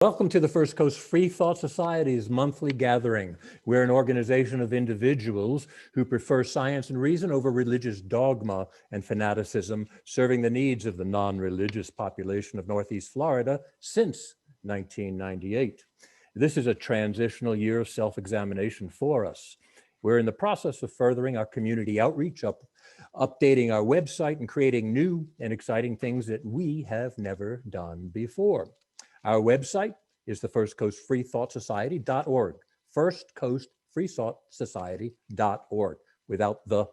Welcome to the First Coast Free Thought Society's monthly gathering. We're an organization of individuals who prefer science and reason over religious dogma and fanaticism, serving the needs of the non-religious population of Northeast Florida since 1998. This is a transitional year of self-examination for us. We're in the process of furthering our community outreach, updating our website, and creating new and exciting things that we have never done before. Our website is the First Coast Free Thought Society.org, firstcoastfreethoughtsociety.org, without the.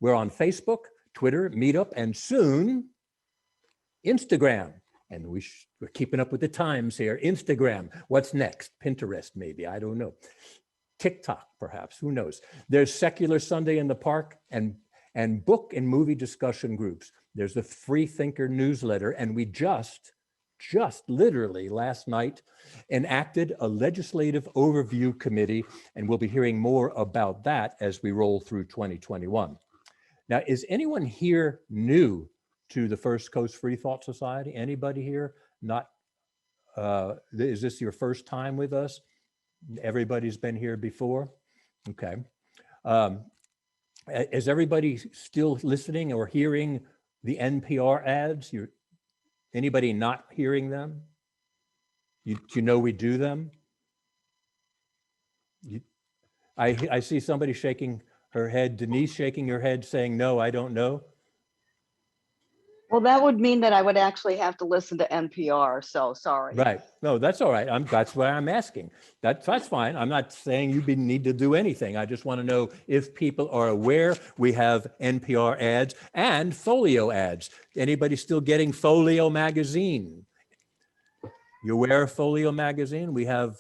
We're on Facebook, Twitter, Meetup, and soon Instagram. And we're keeping up with the times here. Instagram, what's next? Pinterest, maybe, I don't know. TikTok, perhaps, who knows? There's Secular Sunday in the Park and book and movie discussion groups. There's the Free Thinker newsletter, and we just literally last night enacted a legislative overview committee, and we'll be hearing more about that as we roll through 2021. Now, is anyone here new to the First Coast Free Thought Society? Anybody here? Not, is this your first time with us? Everybody's been here before? Okay. Is everybody still listening or hearing the NPR ads? Anybody not hearing them? You know we do them? I see somebody shaking her head. Denise shaking her head saying, no, I don't know. Well, that would mean that I would actually have to listen to NPR, so sorry. Right, no, that's all right. That's what I'm asking. That's fine. I'm not saying you need to do anything. I just want to know if people are aware we have NPR ads and Folio ads. Anybody still getting Folio magazine? You aware of Folio magazine? We have,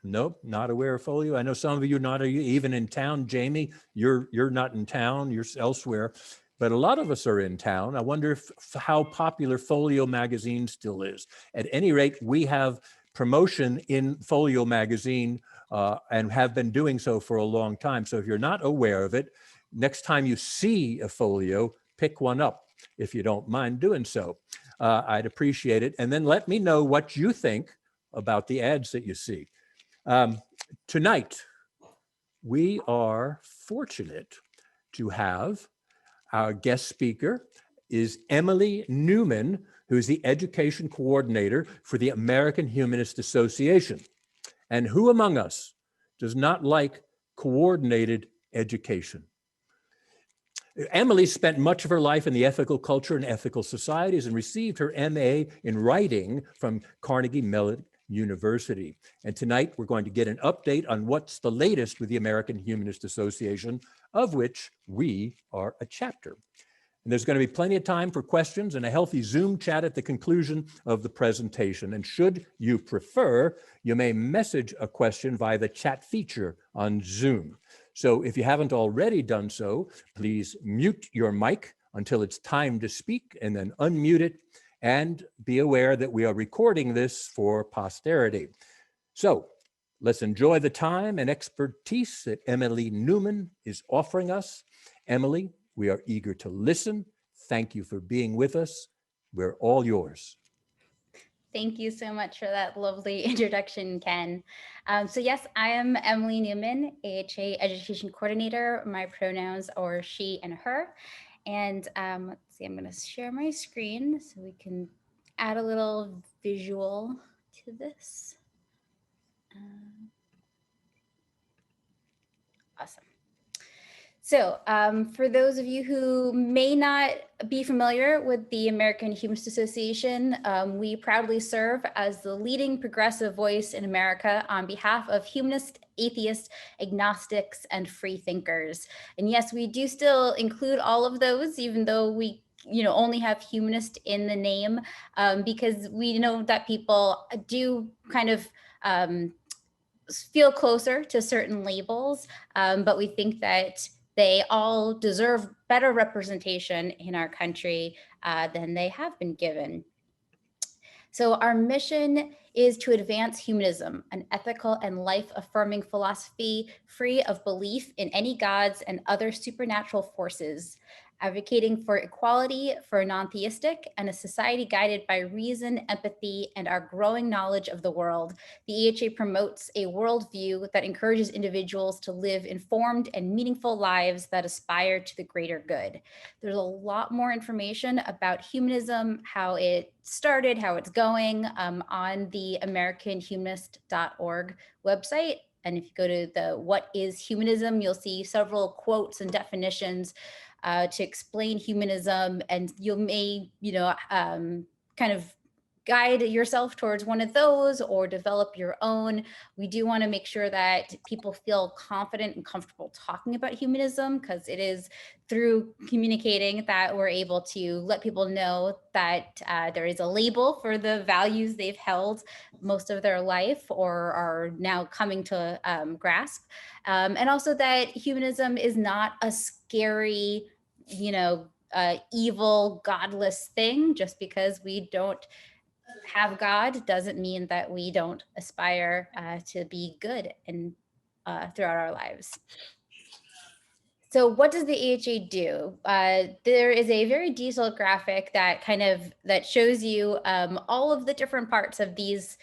nope, not aware of Folio. I know some of you are not even in town. Jamie, you're not in town, you're elsewhere. But a lot of us are in town. I wonder how popular Folio magazine still is. At any rate, we have promotion in Folio magazine and have been doing so for a long time. So if you're not aware of it, next time you see a Folio, pick one up if you don't mind doing so. I'd appreciate it. And then let me know what you think about the ads that you see. Tonight, we are fortunate to have our guest speaker is Emily Newman, who's the education coordinator for the American Humanist Association. And who among us does not like coordinated education? Emily spent much of her life in the ethical culture and ethical societies and received her MA in writing from Carnegie Mellon University. And tonight we're going to get an update on what's the latest with the American Humanist Association, of which we are a chapter. And there's going to be plenty of time for questions and a healthy Zoom chat at the conclusion of the presentation. And should you prefer, you may message a question via the chat feature on Zoom. So if you haven't already done so, please mute your mic until it's time to speak and then unmute it. And be aware that we are recording this for posterity. So let's enjoy the time and expertise that Emily Newman is offering us. Emily, we are eager to listen. Thank you for being with us. We're all yours. Thank you so much for that lovely introduction, Ken. So yes, I am Emily Newman, AHA Education Coordinator. My pronouns are she and her. And let's see, I'm going to share my screen so we can add a little visual to this. Awesome. So for those of you who may not be familiar with the American Humanist Association, we proudly serve as the leading progressive voice in America on behalf of humanists, atheists, agnostics, and free thinkers. And yes, we do still include all of those, even though we only have humanist in the name, because we know that people do kind of feel closer to certain labels, but we think that they all deserve better representation in our country than they have been given. So our mission is to advance humanism, an ethical and life-affirming philosophy free of belief in any gods and other supernatural forces. advocating for equality for non-theistic and a society guided by reason, empathy, and our growing knowledge of the world. The EHA promotes a worldview that encourages individuals to live informed and meaningful lives that aspire to the greater good. There's a lot more information about humanism, how it started, how it's going, on the AmericanHumanist.org website. And if you go to the What is Humanism, you'll see several quotes and definitions to explain humanism, and you may, kind of guide yourself towards one of those or develop your own. We do want to make sure that people feel confident and comfortable talking about humanism, because it is through communicating that we're able to let people know that there is a label for the values they've held most of their life or are now coming to grasp. And also that humanism is not a scary, evil, godless thing. Just because we don't have God doesn't mean that we don't aspire to be good and throughout our lives. So what does the AHA do? There is a very detailed graphic that shows you all of the different parts of these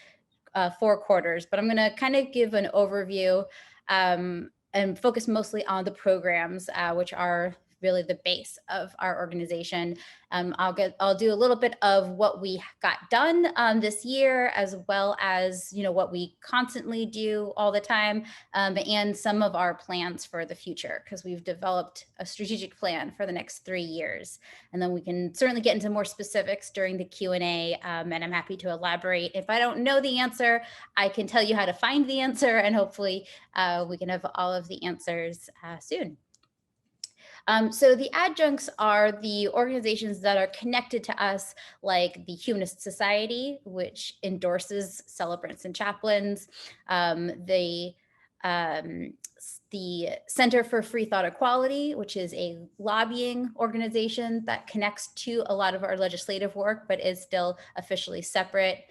4 quarters, but I'm going to kind of give an overview and focus mostly on the programs, which are really the base of our organization. I'll do a little bit of what we got done this year, as well as what we constantly do all the time, and some of our plans for the future, because we've developed a strategic plan for the next 3 years. And then we can certainly get into more specifics during the Q&A, and I'm happy to elaborate. If I don't know the answer, I can tell you how to find the answer, and hopefully we can have all of the answers soon. So the adjuncts are the organizations that are connected to us, like the Humanist Society, which endorses celebrants and chaplains, the Center for Free Thought Equality, which is a lobbying organization that connects to a lot of our legislative work, but is still officially separate.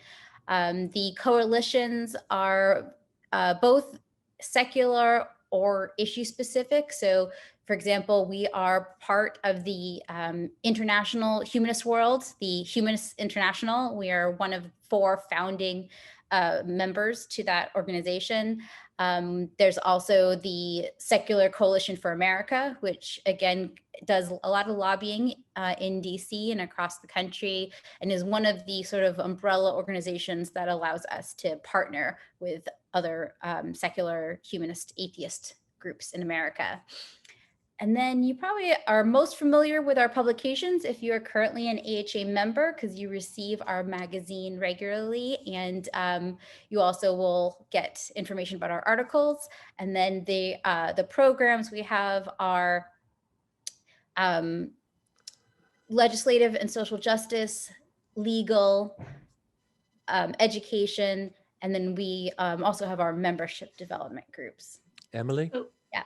The coalitions are both secular or issue specific. So for example, we are part of the international humanist world, the Humanists International. We are one of 4 founding members to that organization. There's also the Secular Coalition for America, which again does a lot of lobbying in DC and across the country, and is one of the sort of umbrella organizations that allows us to partner with other secular humanist atheist groups in America. And then you probably are most familiar with our publications if you are currently an AHA member, because you receive our magazine regularly, and you also will get information about our articles. And then the programs we have are legislative and social justice, legal, education, and then we also have our membership development groups. Emily? Oh, yeah.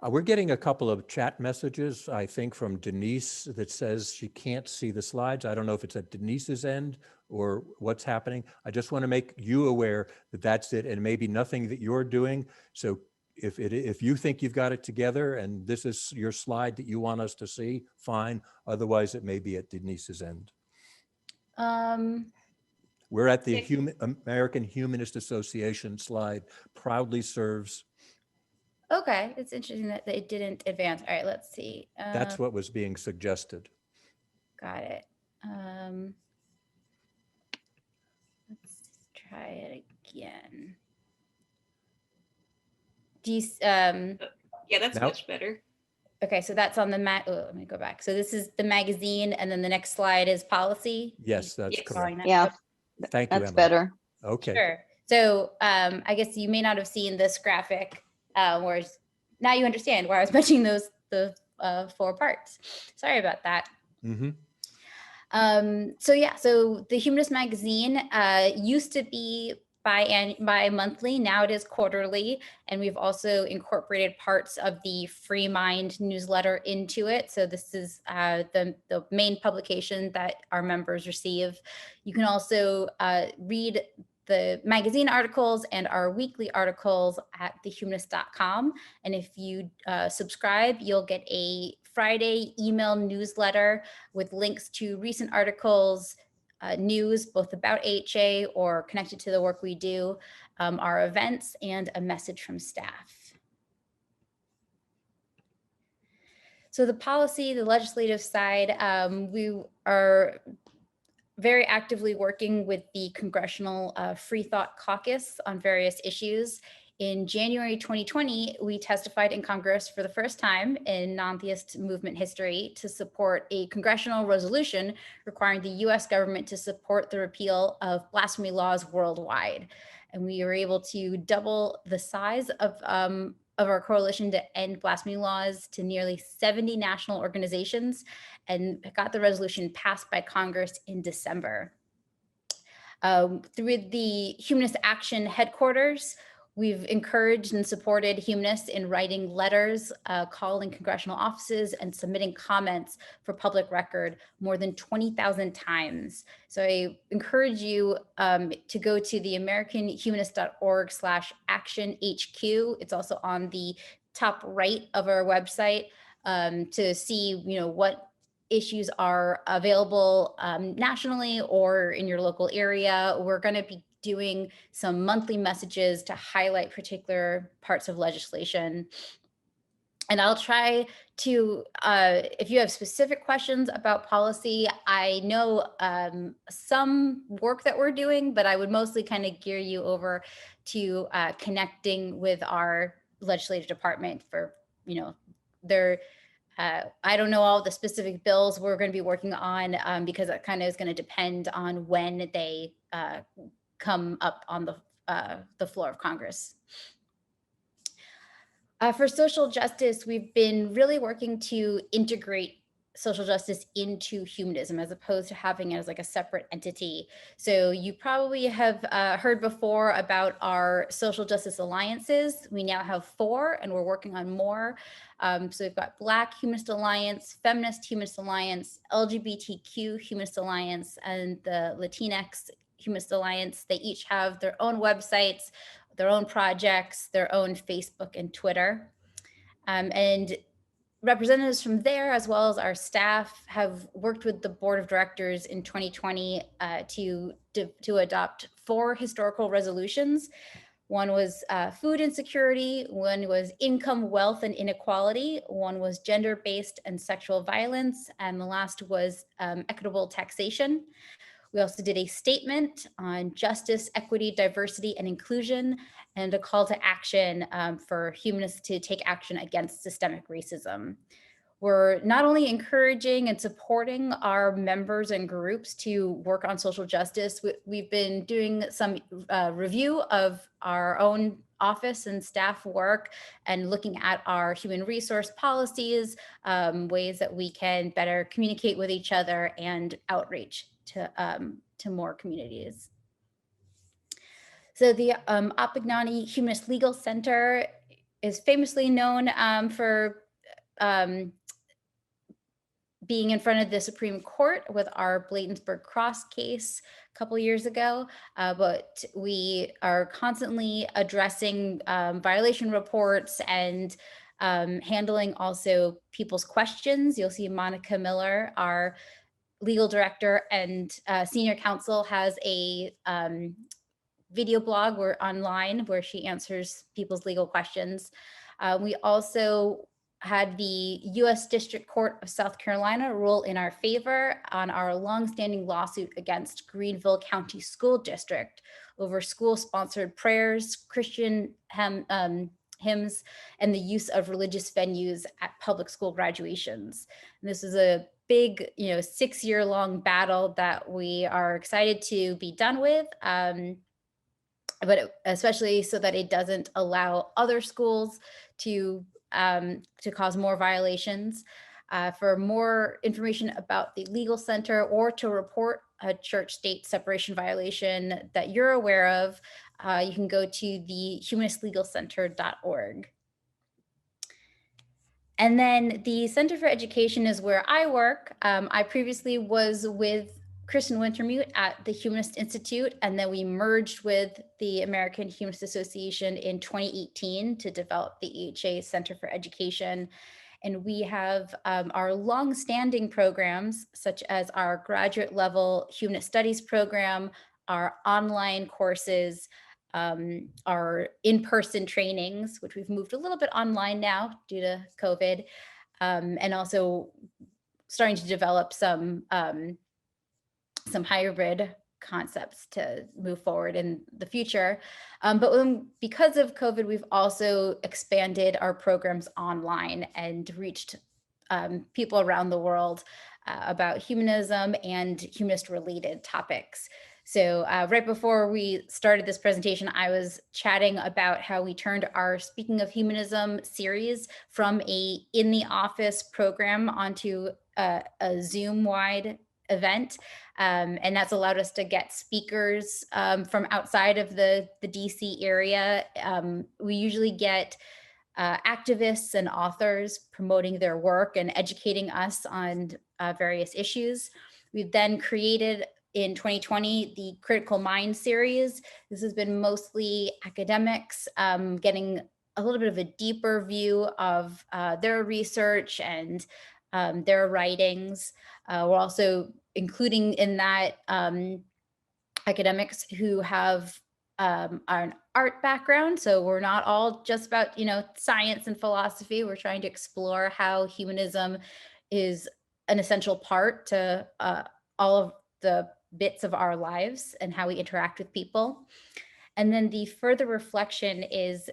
We're getting a couple of chat messages, I think, from Denise that says she can't see the slides. I don't know if it's at Denise's end or what's happening. I just want to make you aware that that's it, and maybe nothing that you're doing. So if you think you've got it together and this is your slide that you want us to see, fine. Otherwise, it may be at Denise's end. We're at the American Humanist Association slide, proudly serves. Okay, it's interesting that it didn't advance. All right, let's see. That's what was being suggested. Got it. Let's try it again. Do you, yeah, that's much better. Okay, so that's on the let me go back. So this is the magazine, and then the next slide is policy. Yes, that's correct. Yeah, thank you, that's Emily. better. Okay. Sure. So I guess you may not have seen this graphic, whereas now you understand why I was mentioning the 4 parts. Sorry about that. Mm-hmm. So yeah, so the Humanist magazine used to be bi-monthly. Now it is quarterly, and we've also incorporated parts of the Free Mind newsletter into it. So this is the main publication that our members receive. You can also read the magazine articles and our weekly articles at thehumanist.com. And if you subscribe, you'll get a Friday email newsletter with links to recent articles, news both about AHA or connected to the work we do, our events, and a message from staff. So the policy, the legislative side, we are very actively working with the Congressional Free Thought Caucus on various issues. In January 2020, we testified in Congress for the first time in non-theist movement history to support a congressional resolution requiring the US government to support the repeal of blasphemy laws worldwide. And we were able to double the size of our coalition to end blasphemy laws to nearly 70 national organizations, and got the resolution passed by Congress in December. Through the Humanist Action headquarters, we've encouraged and supported humanists in writing letters, calling congressional offices, and submitting comments for public record more than 20,000 times. So I encourage you to go to the americanhumanist.org/actionhq. It's also on the top right of our website to see, what issues are available nationally or in your local area. We're going to be doing some monthly messages to highlight particular parts of legislation. And I'll try to, if you have specific questions about policy, I know some work that we're doing, but I would mostly kind of gear you over to connecting with our legislative department for, I don't know all the specific bills we're going to be working on because it kind of is going to depend on when they come up on the floor of Congress. For social justice, we've been really working to integrate social justice into humanism as opposed to having it as like a separate entity. So you probably have heard before about our social justice alliances. We now have 4 and we're working on more. So we've got Black Humanist Alliance, Feminist Humanist Alliance, LGBTQ Humanist Alliance, and the Latinx Humanist Alliance. They each have their own websites, their own projects, their own Facebook and Twitter. And representatives from there, as well as our staff, have worked with the board of directors in 2020 to adopt 4 historical resolutions. One was food insecurity, one was income, wealth, and inequality, one was gender-based and sexual violence, and the last was equitable taxation. We also did a statement on justice, equity, diversity, and inclusion, and a call to action for humanists to take action against systemic racism. We're not only encouraging and supporting our members and groups to work on social justice, we've been doing some review of our own office and staff work and looking at our human resource policies, ways that we can better communicate with each other and outreach to more communities. So the Appignani Humanist Legal Center is famously known for being in front of the Supreme Court with our Bladensburg Cross case a couple years ago, but we are constantly addressing violation reports and handling also people's questions. You'll see Monica Miller, our legal director and senior counsel, has a video blog online where she answers people's legal questions. We also had the U.S. District Court of South Carolina rule in our favor on our longstanding lawsuit against Greenville County School District over school-sponsored prayers, Christian hymns, and the use of religious venues at public school graduations. And this is a big, 6-year-long battle that we are excited to be done with, but especially so that it doesn't allow other schools to cause more violations. For more information about the legal center or to report a church-state separation violation that you're aware of, you can go to the humanistlegalcenter.org. And then the Center for Education is where I work. I previously was with Kristen Wintermute at the Humanist Institute, and then we merged with the American Humanist Association in 2018 to develop the AHA Center for Education. And we have our long-standing programs, such as our graduate level Humanist Studies program, our online courses, our in-person trainings, which we've moved a little bit online now due to COVID, and also starting to develop some hybrid concepts to move forward in the future. Because of COVID, we've also expanded our programs online and reached people around the world about humanism and humanist related topics. So right before we started this presentation, I was chatting about how we turned our Speaking of Humanism series from a in the office program onto a Zoom-wide event. And that's allowed us to get speakers from outside of the DC area. We usually get activists and authors promoting their work and educating us on various issues. We've then created in 2020 the Critical Mind series. This has been mostly academics getting a little bit of a deeper view of their research and their writings. We're also including in that academics who have an art background. So we're not all just about, science and philosophy. We're trying to explore how humanism is an essential part to all of the bits of our lives and how we interact with people. And then the further reflection is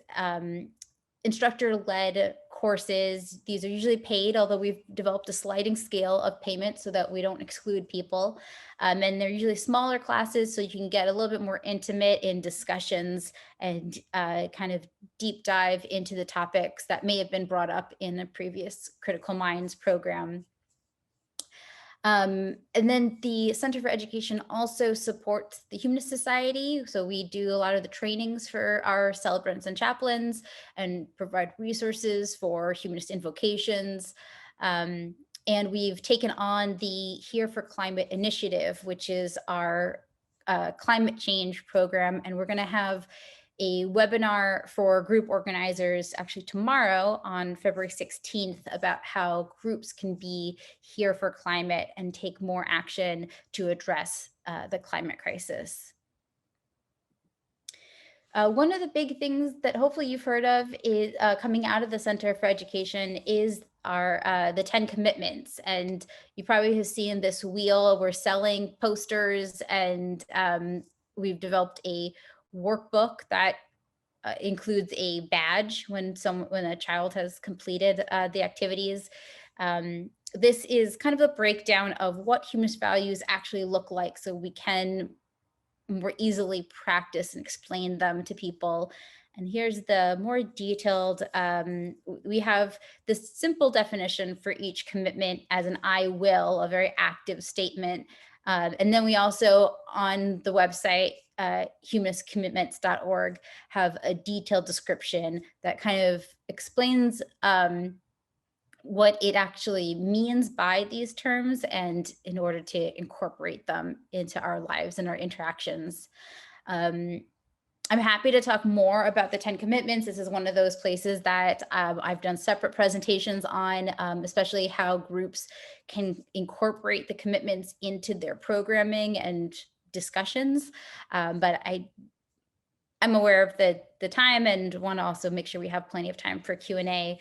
instructor-led courses. These are usually paid, although we've developed a sliding scale of payment so that we don't exclude people. And they're usually smaller classes, so you can get a little bit more intimate in discussions and kind of deep dive into the topics that may have been brought up in a previous Critical Minds program. And then the Center for Education also supports the Humanist Society. So we do a lot of the trainings for our celebrants and chaplains and provide resources for humanist invocations. And we've taken on the Here for Climate initiative, which is our climate change program. And we're going to have a webinar for group organizers actually tomorrow on February 16th about how groups can be here for climate and take more action to address the climate crisis. One of the big things that hopefully you've heard of is coming out of the Center for Education is our the 10 commitments. And you probably have seen this wheel. We're selling posters, and we've developed a workbook that includes a badge when a child has completed the activities. This is kind of a breakdown of what humanist values actually look like, so we can more easily practice and explain them to people. And here's the more detailed, we have this simple definition for each commitment as an I will, a very active statement. And then we also, on the website, humanistcommitments.org, have a detailed description that kind of explains what it actually means by these terms, and in order to incorporate them into our lives and our interactions. I'm happy to talk more about the 10 commitments. This is one of those places that I've done separate presentations on, especially how groups can incorporate the commitments into their programming and discussions. But I'm aware of the time and want to also make sure we have plenty of time for Q&A.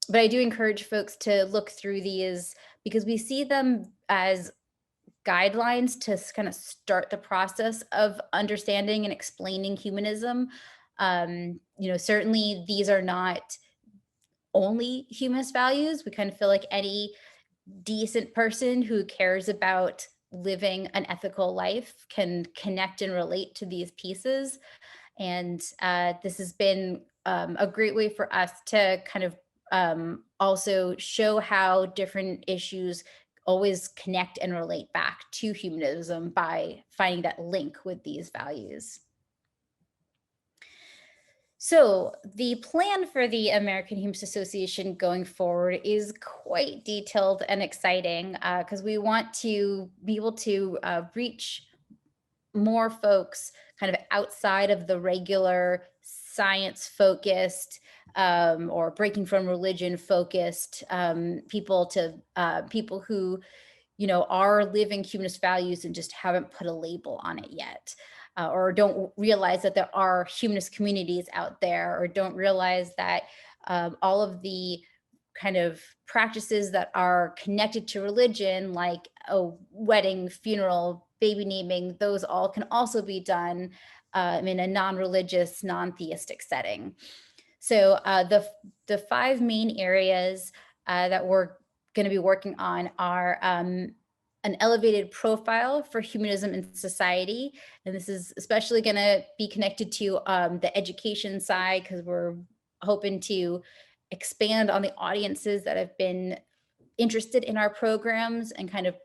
But I do encourage folks to look through these because we see them as guidelines to kind of start the process of understanding and explaining humanism. Certainly these are not only humanist values. We kind of feel like any decent person who cares about living an ethical life can connect and relate to these pieces. And this has been a great way for us to kind of also show how different issues always connect and relate back to humanism by finding that link with these values. So the plan for the American Humanist Association going forward is quite detailed and exciting because we want to be able to reach more folks kind of outside of the regular science-focused or breaking from religion focused people to people who, you know, are living humanist values and just haven't put a label on it yet, or don't realize that there are humanist communities out there, or don't realize that all of the kind of practices that are connected to religion, like a wedding, funeral, baby naming, those all can also be done in a non-religious, non-theistic setting. So the 5 main areas that we're going to be working on are an elevated profile for humanism in society. And this is especially going to be connected to the education side, because we're hoping to expand on the audiences that have been interested in our programs and kind of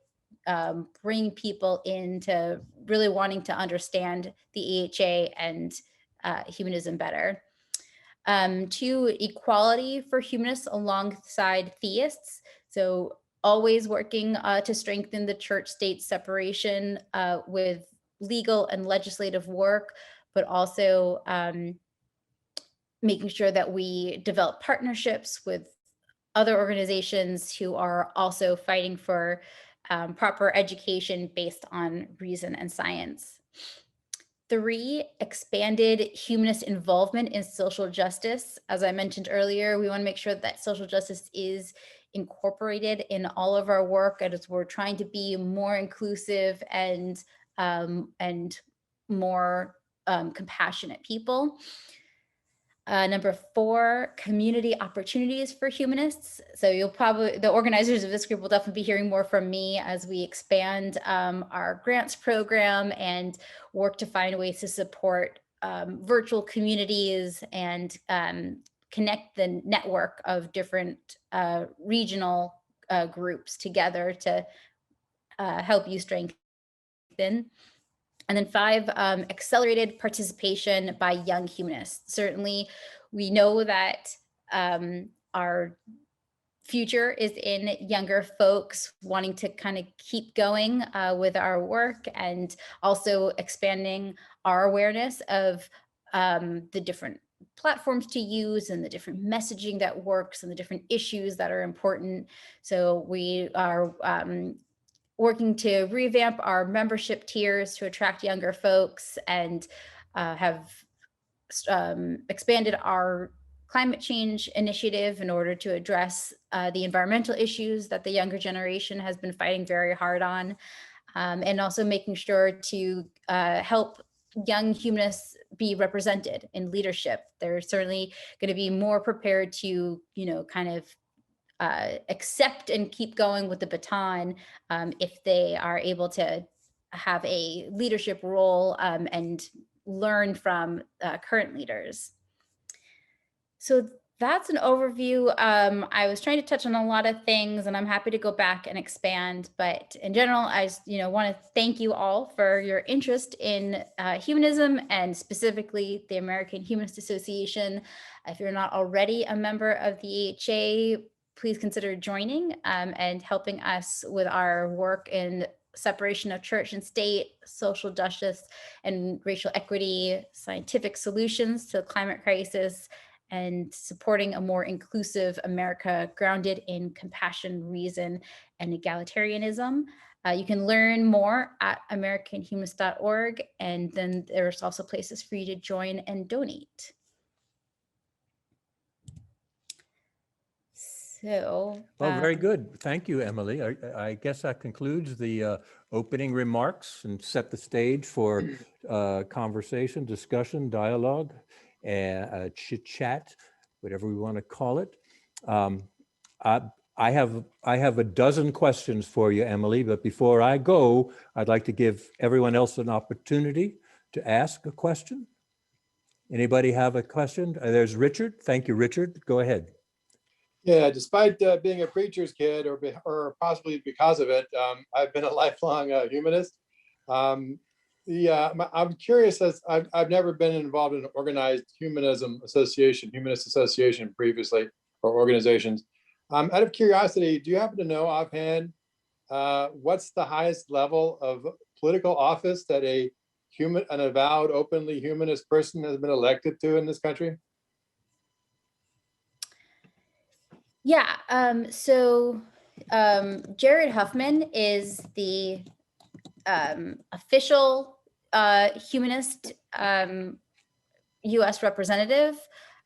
bring people into really wanting to understand the AHA and humanism better. 2, equality for humanists alongside theists. So always working to strengthen the church-state separation with legal and legislative work, but also making sure that we develop partnerships with other organizations who are also fighting for proper education based on reason and science. 3, expanded humanist involvement in social justice. As I mentioned earlier, we want to make sure that social justice is incorporated in all of our work, as we're trying to be more inclusive and more compassionate people. Number 4, community opportunities for humanists. So the organizers of this group will definitely be hearing more from me as we expand our grants program and work to find ways to support virtual communities and connect the network of different regional groups together to help you strengthen. And then 5, accelerated participation by young humanists. Certainly, we know that our future is in younger folks wanting to kind of keep going with our work, and also expanding our awareness of the different platforms to use and the different messaging that works and the different issues that are important. So we are working to revamp our membership tiers to attract younger folks, and have expanded our climate change initiative in order to address the environmental issues that the younger generation has been fighting very hard on, and also making sure to help young humanists be represented in leadership. They're certainly going to be more prepared to, you know, kind of accept and keep going with the baton if they are able to have a leadership role and learn from current leaders. So that's an overview. I was trying to touch on a lot of things, and I'm happy to go back and expand. But in general, I just, want to thank you all for your interest in humanism, and specifically the American Humanist Association. If you're not already a member of the AHA, please consider joining and helping us with our work in separation of church and state, social justice and racial equity, scientific solutions to the climate crisis, and supporting a more inclusive America grounded in compassion, reason, and egalitarianism. You can learn more at americanhumanist.org, and then there's also places for you to join and donate. So, well, very good. Thank you, Emily. I guess that concludes the opening remarks and set the stage for conversation, discussion, dialogue, chit chat, whatever we want to call it. I have a dozen questions for you, Emily, but before I go, I'd like to give everyone else an opportunity to ask a question. Anybody have a question? There's Richard. Thank you, Richard. Go ahead. Yeah, despite being a preacher's kid, or possibly because of it, I've been a lifelong humanist. I'm curious, as I've never been involved in an organized humanist association previously, or organizations. Out of curiosity, do you happen to know offhand what's the highest level of political office that an avowed, openly humanist person has been elected to in this country? Yeah, Jared Huffman is the official humanist US representative.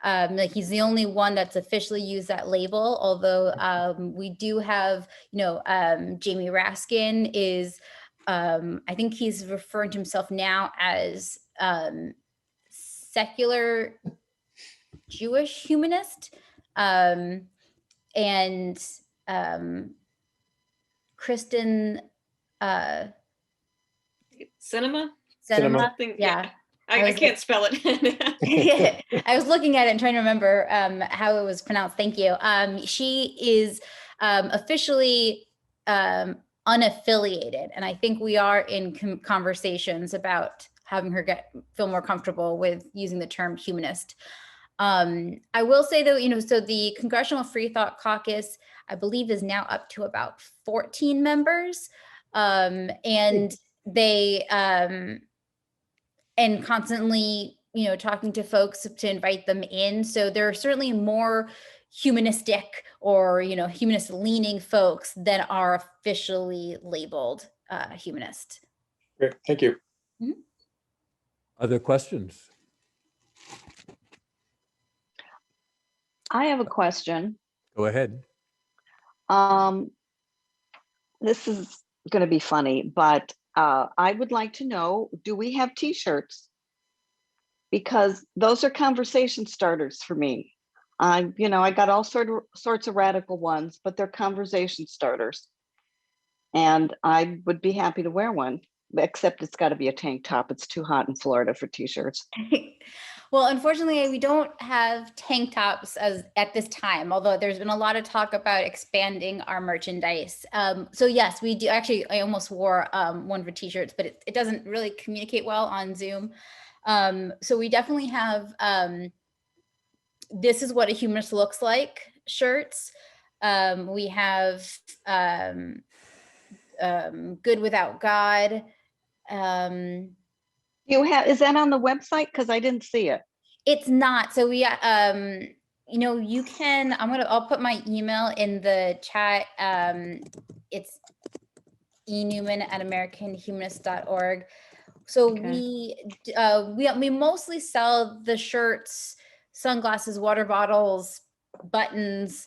Like he's the only one that's officially used that label, although we do have, Jamie Raskin is, I think he's referring to himself now as secular Jewish humanist. And Kristen Cinema? Cinema. Thing, Yeah. I can't spell it. I was looking at it and trying to remember how it was pronounced. Thank you. She is officially unaffiliated, and I think we are in conversations about having her feel more comfortable with using the term humanist. I will say though, so the Congressional Free Thought Caucus, I believe, is now up to about 14 members, and they and constantly, talking to folks to invite them in. So there are certainly more humanistic or, humanist leaning folks that are officially labeled humanist. Great, thank you. Mm-hmm. Other questions? I have a question. Go ahead. This is going to be funny, but I would like to know, do we have t-shirts? Because those are conversation starters for me. I got all sorts of radical ones, but they're conversation starters. And I would be happy to wear one, except it's got to be a tank top. It's too hot in Florida for t-shirts. Well, unfortunately, we don't have tank tops at this time, although there's been a lot of talk about expanding our merchandise. So yes, we do. Actually, I almost wore one of the t-shirts, but it doesn't really communicate well on Zoom. So we definitely have this is what a humanist looks like shirts. We have Good Without God. Is that on the website? Because I didn't see it. It's not. So we, you can, I'll put my email in the chat. It's Newman@AmericanHumanist.org. So Okay. we mostly sell the shirts, sunglasses, water bottles, buttons,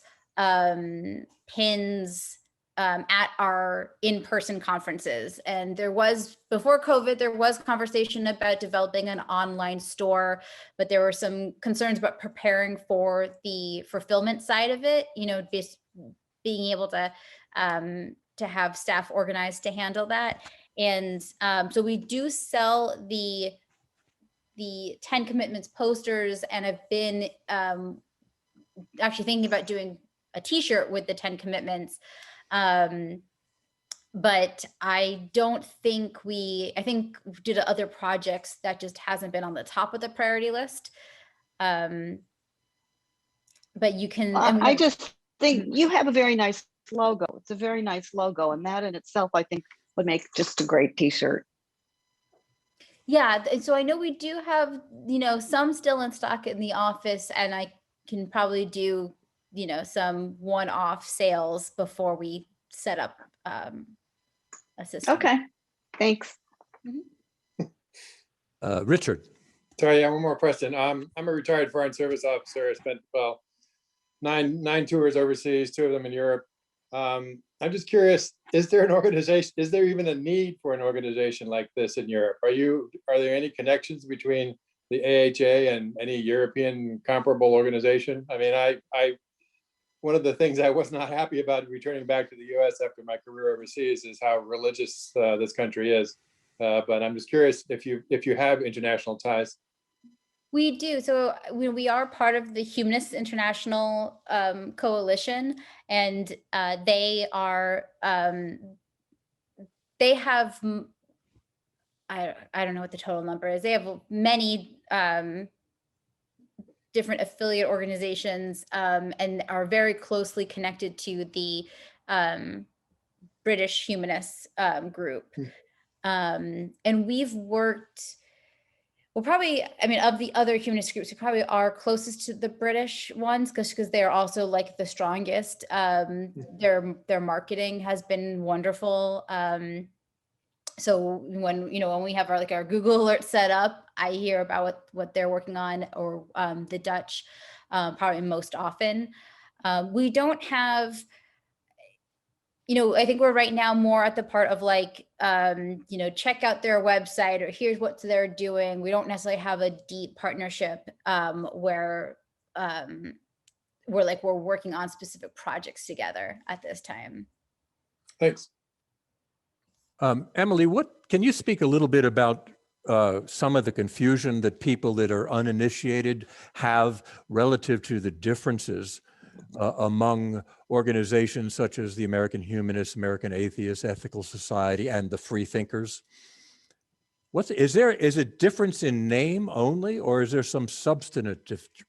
pins, at our in-person conferences. And before COVID, there was conversation about developing an online store, but there were some concerns about preparing for the fulfillment side of it, just being able to have staff organized to handle that. And so we do sell the 10 commitments posters, and I've been actually thinking about doing a t-shirt with the 10 commitments. But I don't think I think due to other projects that just hasn't been on the top of the priority list. But you can, I just think you have a very nice logo. It's a very nice logo, and that in itself, I think, would make just a great t-shirt. Yeah, so I know we do have, some still in stock in the office, and I can probably do, some one-off sales before we set up a system. Okay, thanks. Richard. Sorry, one more question. I'm a retired Foreign Service officer. I spent, nine tours overseas, 2 of them in Europe. I'm just curious, is there even a need for an organization like this in Europe? Are there any connections between the AHA and any European comparable organization? I mean, one of the things I was not happy about returning back to the US after my career overseas is how religious this country is. But I'm just curious if you have international ties. We do. So we are part of the Humanists International Coalition, and they are, they have, I don't know what the total number is. They have many different affiliate organizations, and are very closely connected to the British Humanists group. And we've worked, Well, probably, I mean, of the other humanist groups, we probably are closest to the British ones because they're also like the strongest. Their marketing has been wonderful. So when we have our Google alert set up, I hear about what they're working on, or the Dutch probably most often. We don't have, I think we're right now more at the part of like, check out their website, or here's what they're doing. We don't necessarily have a deep partnership where we're working on specific projects together at this time. Thanks. Emily, can you speak a little bit about some of the confusion that people that are uninitiated have relative to the differences among organizations such as the American Humanists, American Atheists, Ethical Society, and the Free Thinkers? Is it difference in name only, or is there some substantive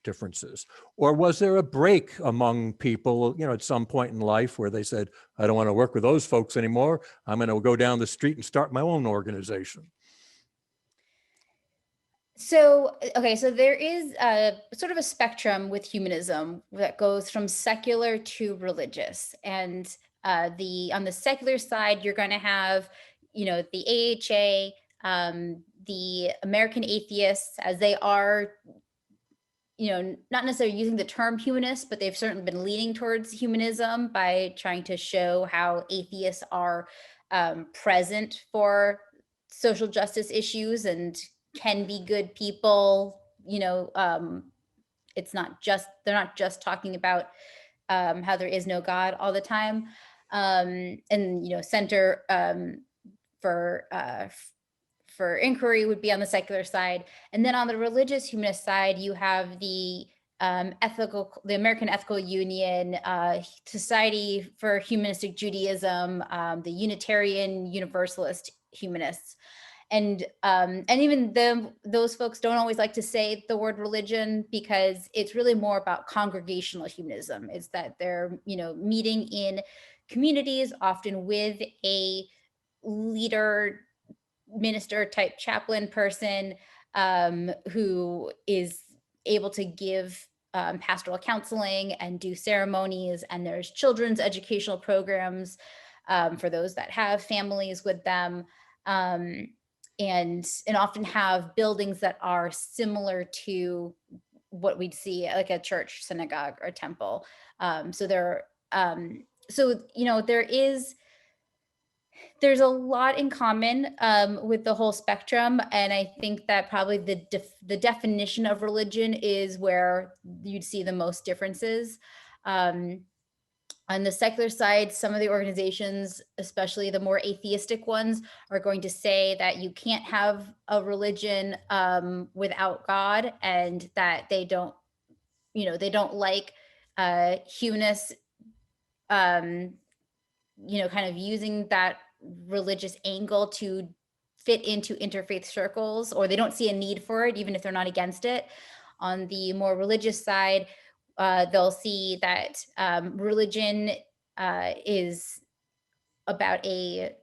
differences? Or was there a break among people, at some point in life where they said, I don't want to work with those folks anymore. I'm going to go down the street and start my own organization? So there is a sort of a spectrum with humanism that goes from secular to religious. And on the secular side, you're going to have, the AHA, the American Atheists, as they are, not necessarily using the term humanist, but they've certainly been leaning towards humanism by trying to show how atheists are present for social justice issues and can be good people. They're not just talking about how there is no God all the time. And center for inquiry would be on the secular side. And then on the religious humanist side, you have the American Ethical Union, Society for Humanistic Judaism, the Unitarian Universalist Humanists. And even those folks don't always like to say the word religion, because it's really more about congregational humanism. Is that they're meeting in communities, often with a leader, minister type chaplain person who is able to give pastoral counseling and do ceremonies. And there's children's educational programs for those that have families with them. And often have buildings that are similar to what we'd see like a church, synagogue, or temple. There's a lot in common with the whole spectrum. And I think that probably the definition of religion is where you'd see the most differences. On the secular side, some of the organizations, especially the more atheistic ones, are going to say that you can't have a religion without God, and that they don't like humanists, kind of using that religious angle to fit into interfaith circles, or they don't see a need for it, even if they're not against it. On the more religious side, they'll see that religion is about a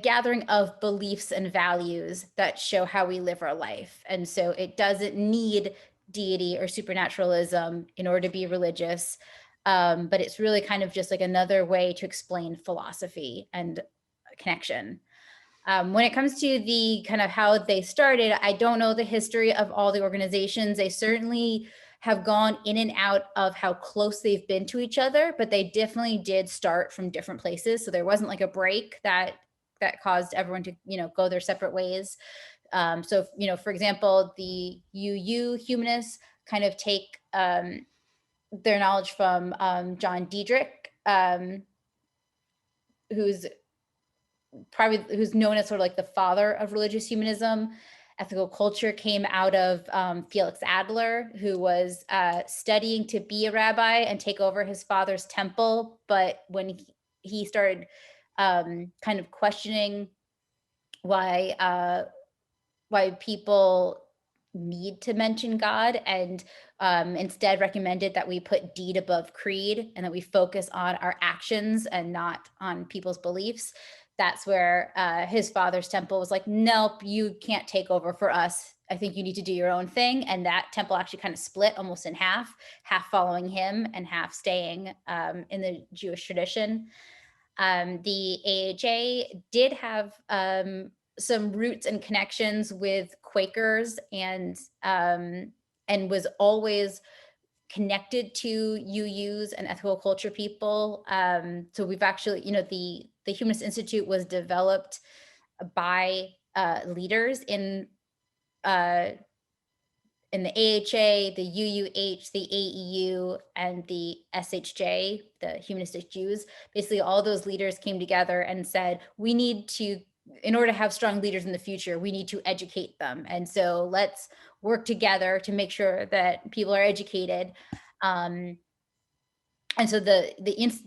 gathering of beliefs and values that show how we live our life. And so it doesn't need deity or supernaturalism in order to be religious, but it's really kind of just like another way to explain philosophy and connection. When it comes to the kind of how they started, I don't know the history of all the organizations. They certainly have gone in and out of how close they've been to each other, but they definitely did start from different places. So there wasn't like a break that caused everyone to, go their separate ways. So, for example, the UU humanists kind of take their knowledge from John Diedrich, who's known as sort of like the father of religious humanism. Ethical culture came out of Felix Adler, who was studying to be a rabbi and take over his father's temple. But when he started kind of questioning why people need to mention God, and instead recommended that we put deed above creed, and that we focus on our actions and not on people's beliefs, that's where his father's temple was like, nope, you can't take over for us. I think you need to do your own thing. And that temple actually kind of split almost in half following him and half staying in the Jewish tradition. The AHA did have some roots and connections with Quakers and was always connected to UUs and ethical culture people. So we've actually, the Humanist Institute was developed by leaders in the AHA, the UUH, the AEU, and the SHJ, the Humanistic Jews. Basically, all those leaders came together and said, we need to, in order to have strong leaders in the future, we need to educate them. And so let's work together to make sure that people are educated. And so the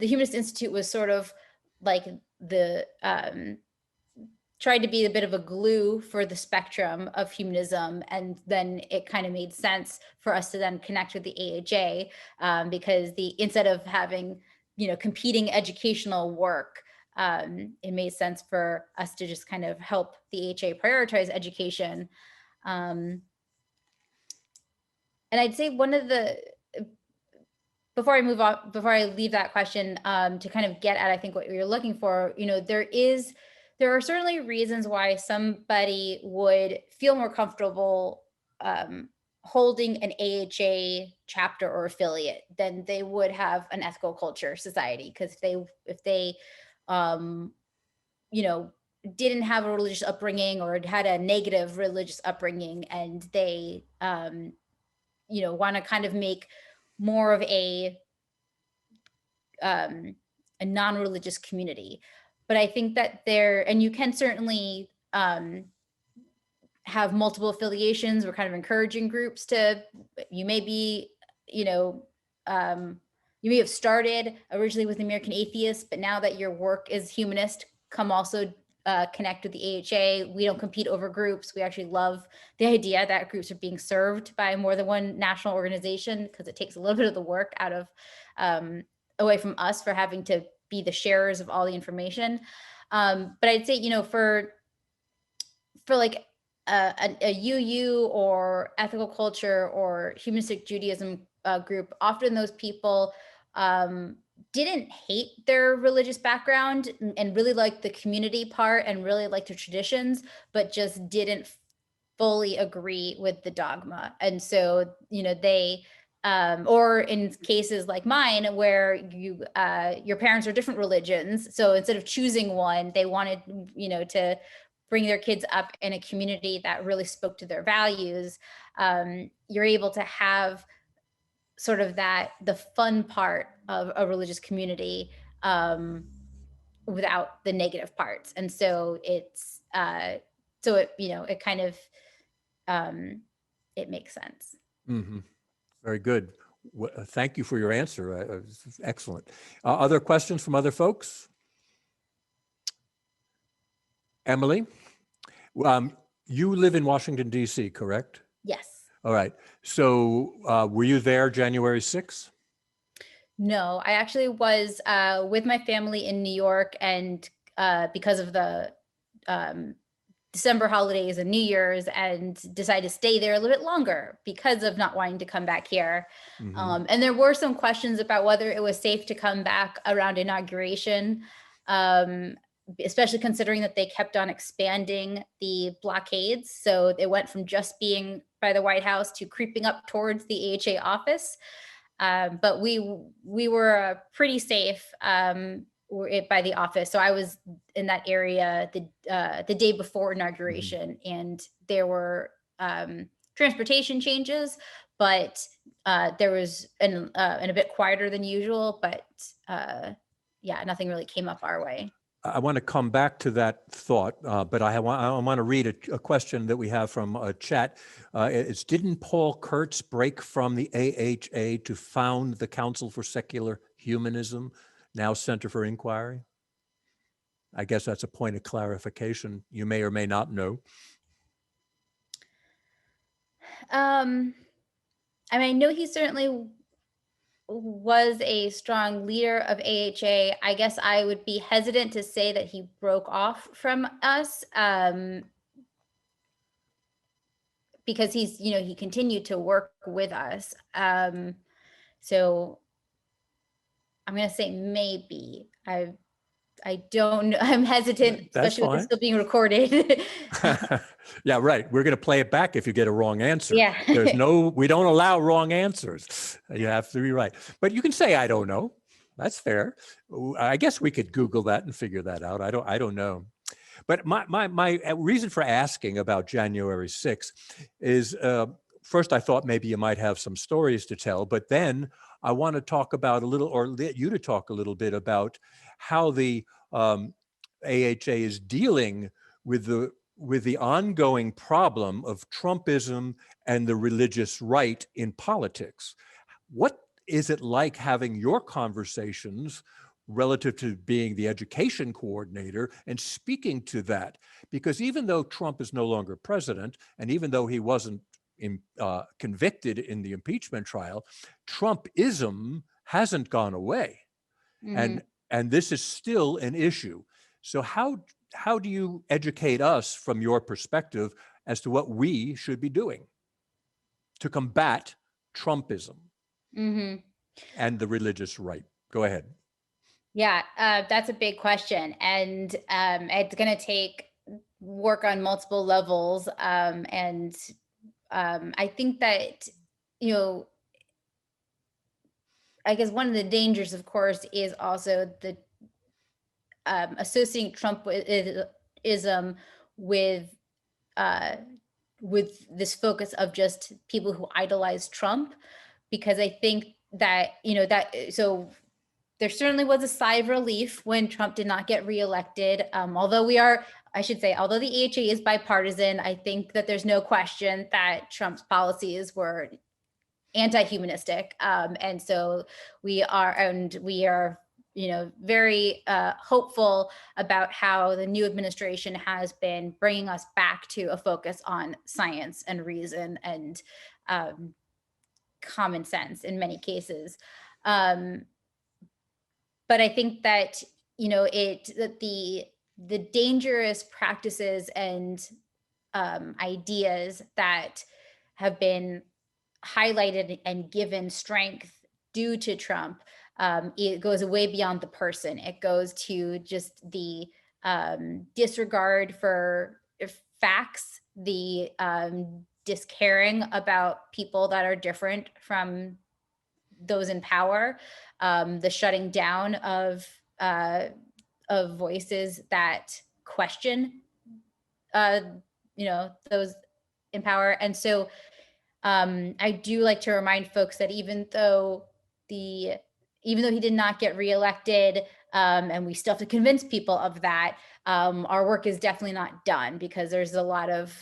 Humanist Institute was sort of like the tried to be a bit of a glue for the spectrum of humanism. And then it kind of made sense for us to then connect with the AHA because instead of having, competing educational work, it made sense for us to just kind of help the AHA prioritize education. And I'd say before I move on, before I leave that question, to kind of get at, I think what you're looking for, there are certainly reasons why somebody would feel more comfortable holding an AHA chapter or affiliate than they would have an ethical culture society. Because if they didn't have a religious upbringing or had a negative religious upbringing, and they want to kind of make more of a non-religious community. But I think that and you can certainly have multiple affiliations. We're kind of encouraging groups you may have started originally with American Atheists, but now that your work is humanist, come also connect with the AHA. We don't compete over groups. We actually love the idea that groups are being served by more than one national organization, because it takes a little bit of the work out of away from us for having to be the sharers of all the information. But I'd say, for like a UU or ethical culture or humanistic Judaism group, often those people didn't hate their religious background and really liked the community part and really liked their traditions, but just didn't fully agree with the dogma. And so, they or in cases like mine where your parents are different religions, so instead of choosing one, they wanted to bring their kids up in a community that really spoke to their values. You're able to have sort of the fun part of a religious community without the negative parts. And so it's it kind of it makes sense. Mm-hmm. Very good. Thank you for your answer. Excellent. Other questions from other folks? Emily, you live in Washington, D.C., correct? Yes. All right. So were you there January 6th? No, I actually was with my family in New York, and because of the December holidays and New Year's, and decided to stay there a little bit longer because of not wanting to come back here. Mm-hmm. And there were some questions about whether it was safe to come back around inauguration, especially considering that they kept on expanding the blockades. So it went from just being by the White House to creeping up towards the AHA office. But we were pretty safe by the office. So I was in that area the day before inauguration, mm-hmm. and there were transportation changes, but there was and a bit quieter than usual. But nothing really came up our way. I want to come back to that thought, but I want to read a question that we have from a chat. It's, didn't Paul Kurtz break from the AHA to found the Council for Secular Humanism, now Center for Inquiry? I guess that's a point of clarification. You may or may not know. I know he certainly was a strong leader of AHA. I guess I would be hesitant to say that he broke off from us, because he's, he continued to work with us. So I'm going to say maybe. I don't know. I'm hesitant, That's especially with this fine. still being recorded. Yeah, right. We're going to play it back if you get a wrong answer. Yeah. We don't allow wrong answers. You have to be right. But you can say, I don't know. That's fair. I guess we could Google that and figure that out. I don't know. But my reason for asking about January 6th is, first, I thought maybe you might have some stories to tell, but then I want to talk about a little, or let you to talk a little bit about how the AHA is dealing with the ongoing problem of Trumpism and the religious right in politics. What is it like having your conversations relative to being the education coordinator and speaking to that? Because even though Trump is no longer president, and even though he wasn't convicted in the impeachment trial, Trumpism hasn't gone away. Mhm. And this is still an issue. So how do you educate us from your perspective as to what we should be doing to combat Trumpism Mhm. and the religious right? Go ahead. Yeah, that's a big question, and it's going to take work on multiple levels. And I think that, I guess one of the dangers, of course, is also the associating Trumpism with this focus of just people who idolize Trump, because I think that so there certainly was a sigh of relief when Trump did not get reelected. Although although the AHA is bipartisan, I think that there's no question that Trump's policies were anti-humanistic. And so we are very hopeful about how the new administration has been bringing us back to a focus on science and reason and common sense in many cases. But I think that, the dangerous practices and ideas that have been highlighted and given strength due to Trump, it goes way beyond the person. It goes to just the disregard for facts, the discaring about people that are different from those in power, the shutting down of voices that question, those in power. And so I do like to remind folks that even though he did not get reelected, and we still have to convince people of that, our work is definitely not done, because there's a lot of,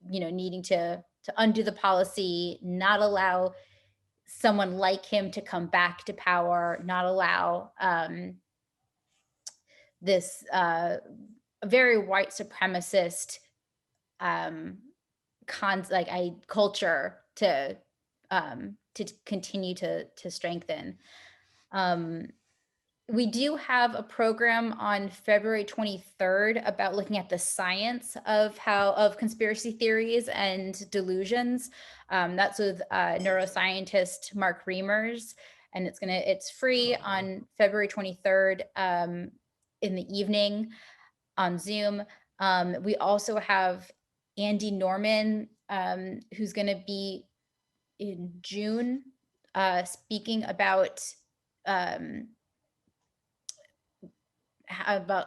needing to undo the policy, not allow someone like him to come back to power, not allow this very white supremacist culture to continue to strengthen. We do have a program on February 23rd about looking at the science of conspiracy theories and delusions. That's with neuroscientist Mark Reimers, and it's free on February 23rd in the evening on Zoom. We also have Andy Norman, who's going to be in June speaking about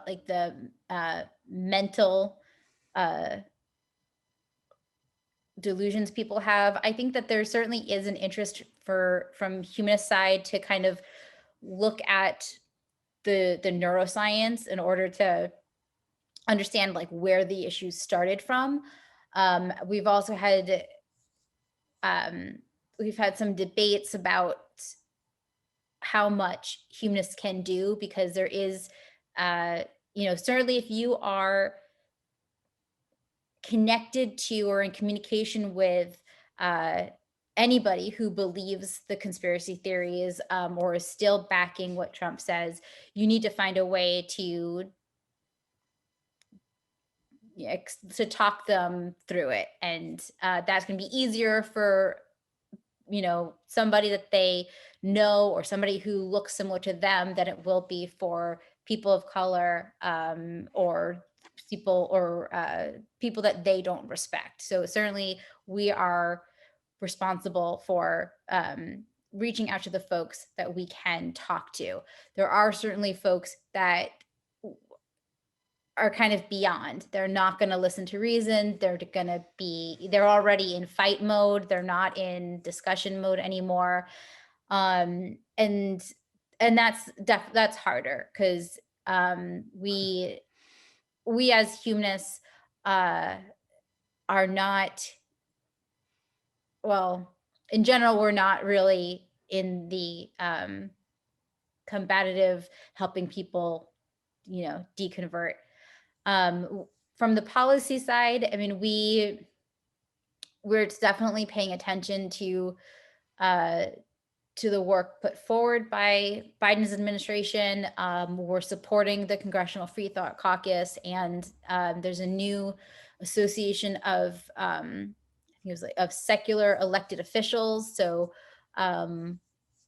like the mental delusions people have. I think that there certainly is an interest from humanist side to kind of look at the neuroscience in order to understand like where the issues started from. We've also had some debates about how much humanists can do, because there is certainly if you are connected to or in communication with anybody who believes the conspiracy theories or is still backing what Trump says, you need to find a way to talk them through it. And that's going to be easier for, somebody that they know or somebody who looks similar to them than it will be for people of color or people that they don't respect. So certainly we are responsible for reaching out to the folks that we can talk to. There are certainly folks that are kind of beyond. They're not going to listen to reason. They're already in fight mode. They're not in discussion mode anymore. And that's harder because we as humanists are not, well, in general, we're not really in the combative helping people, deconvert. From the policy side, I mean, we're definitely paying attention to the work put forward by Biden's administration. We're supporting the Congressional Free Thought Caucus, and there's a new association of of secular elected officials. So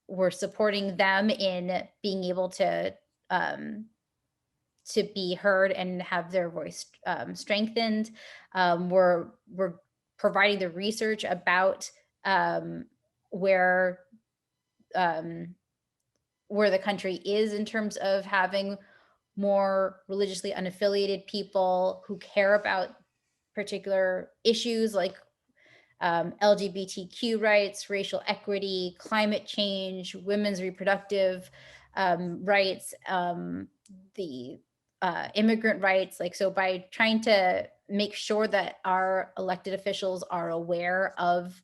we're supporting them in being able to be heard and have their voice strengthened. We're providing the research about where the country is in terms of having more religiously unaffiliated people who care about particular issues like LGBTQ rights, racial equity, climate change, women's reproductive rights, the immigrant rights. So by trying to make sure that our elected officials are aware of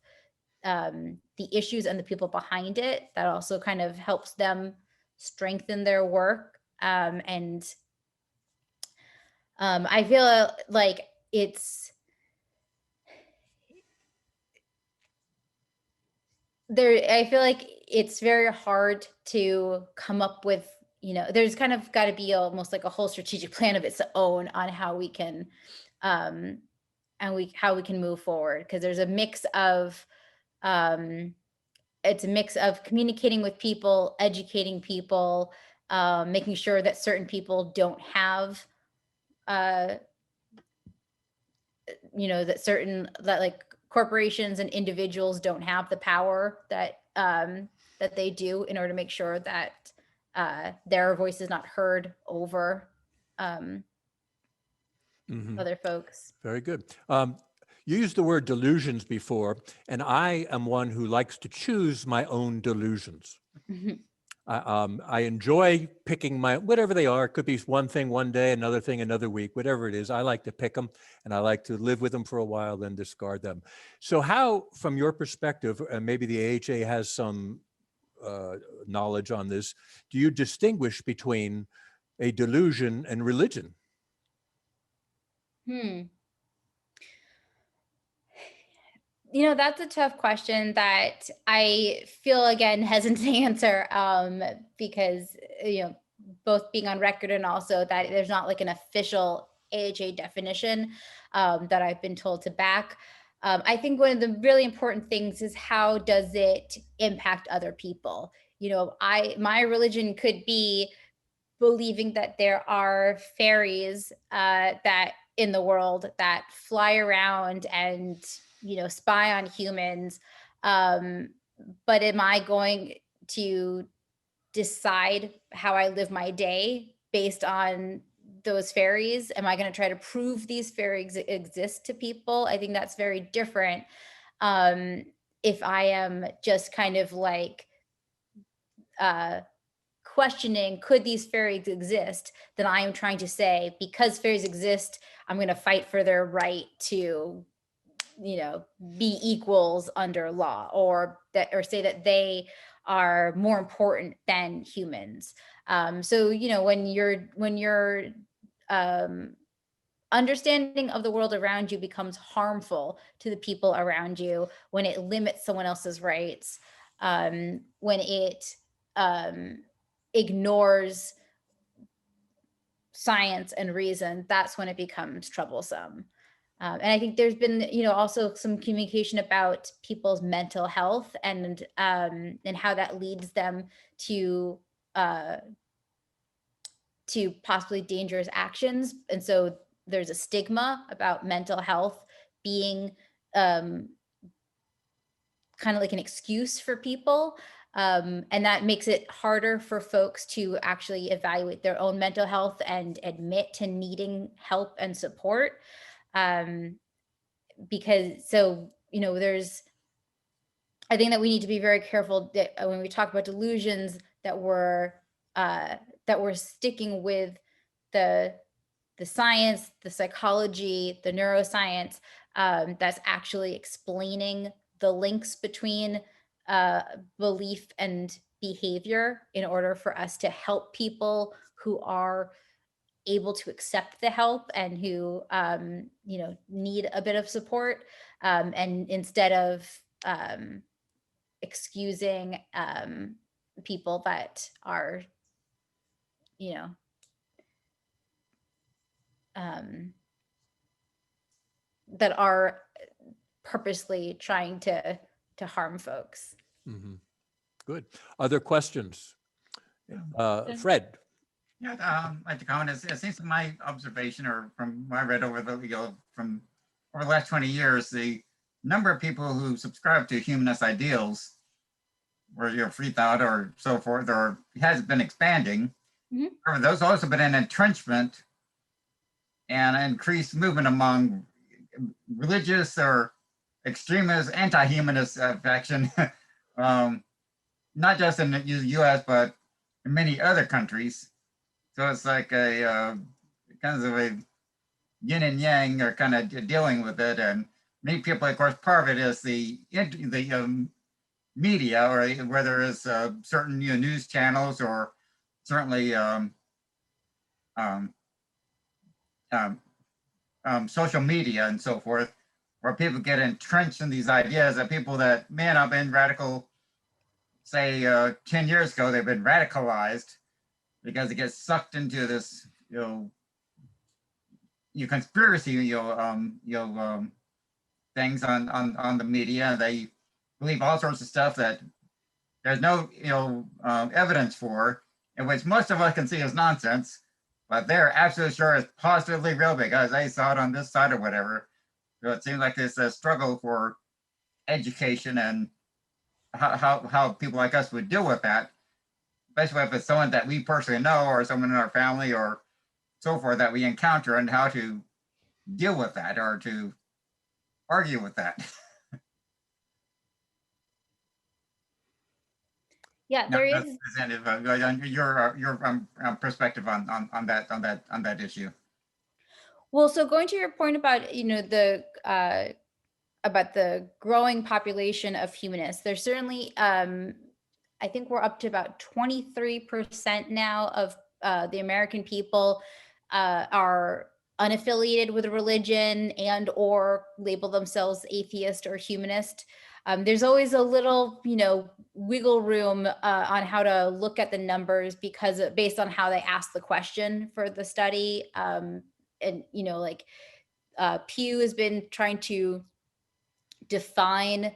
the issues and the people behind it, that also kind of helps them strengthen their work. And I feel like it's very hard to come up with, there's kind of got to be almost like a whole strategic plan of its own on how we can move forward, because there's a mix of communicating with people, educating people, making sure that certain people don't have that corporations and individuals don't have the power that they do, in order to make sure that their voice is not heard over other folks. Very good. You used the word delusions before, and I am one who likes to choose my own delusions. I enjoy picking whatever they are. It could be one thing one day, another thing another week, whatever it is. I like to pick them, and I like to live with them for a while, then discard them. So how, from your perspective, and maybe the AHA has some knowledge on this, do you distinguish between a delusion and religion? That's a tough question that I feel, again, hesitant to answer because, both being on record and also that there's not like an official AHA definition that I've been told to back. I think one of the really important things is, how does it impact other people? My religion could be believing that there are fairies that in the world that fly around and spy on humans, but am I going to decide how I live my day based on those fairies? Am I going to try to prove these fairies exist to people? I think that's very different. If I am just kind of questioning, could these fairies exist, then I am trying to say, because fairies exist, I'm going to fight for their right to be equals under law, or say that they are more important than humans. So when you're understanding of the world around you becomes harmful to the people around you when it limits someone else's rights, when it ignores science and reason. That's when it becomes troublesome. And I think there's been, also some communication about people's mental health and how that leads them to possibly dangerous actions. And so there's a stigma about mental health being kind of like an excuse for people. And that makes it harder for folks to actually evaluate their own mental health and admit to needing help and support. Because I think that we need to be very careful that when we talk about delusions that we're sticking with the science, the psychology, the neuroscience, that's actually explaining the links between belief and behavior in order for us to help people who are able to accept the help and who need a bit of support, and instead of excusing people that are that are purposely trying to harm folks. Mhm. Good. Other questions? Fred? Yeah, I'd like to comment. It seems to my observation, or from what I read over the last 20 years, the number of people who subscribe to humanist ideals, or free thought, or so forth, or has been expanding. Mm-hmm. Those also been an entrenchment and increased movement among religious or extremist, anti-humanist faction, not just in the U.S. but in many other countries. So it's like a kind of a yin and yang, or kind of dealing with it. And many people, of course, part of it is the media, or where there is certain news channels, or certainly social media and so forth, where people get entrenched in these ideas that people that may not have been radical, say 10 years ago, they've been radicalized because they get sucked into this, conspiracy, things on the media. They believe all sorts of stuff that there's no, evidence for, and which most of us can see as nonsense, but they're absolutely sure it's positively real because they saw it on this side or whatever. So it seems like there's a struggle for education and how people like us would deal with that, especially if it's someone that we personally know, or someone in our family or so forth that we encounter, and how to deal with that or to argue with that. Yeah, there is your perspective on that issue. Well, so going to your point about about the growing population of humanists, there's certainly I think we're up to about 23% now of the American people are unaffiliated with a religion and or label themselves atheist or humanist. There's always a little, wiggle room on how to look at the numbers, because based on how they ask the question for the study. And, Pew has been trying to define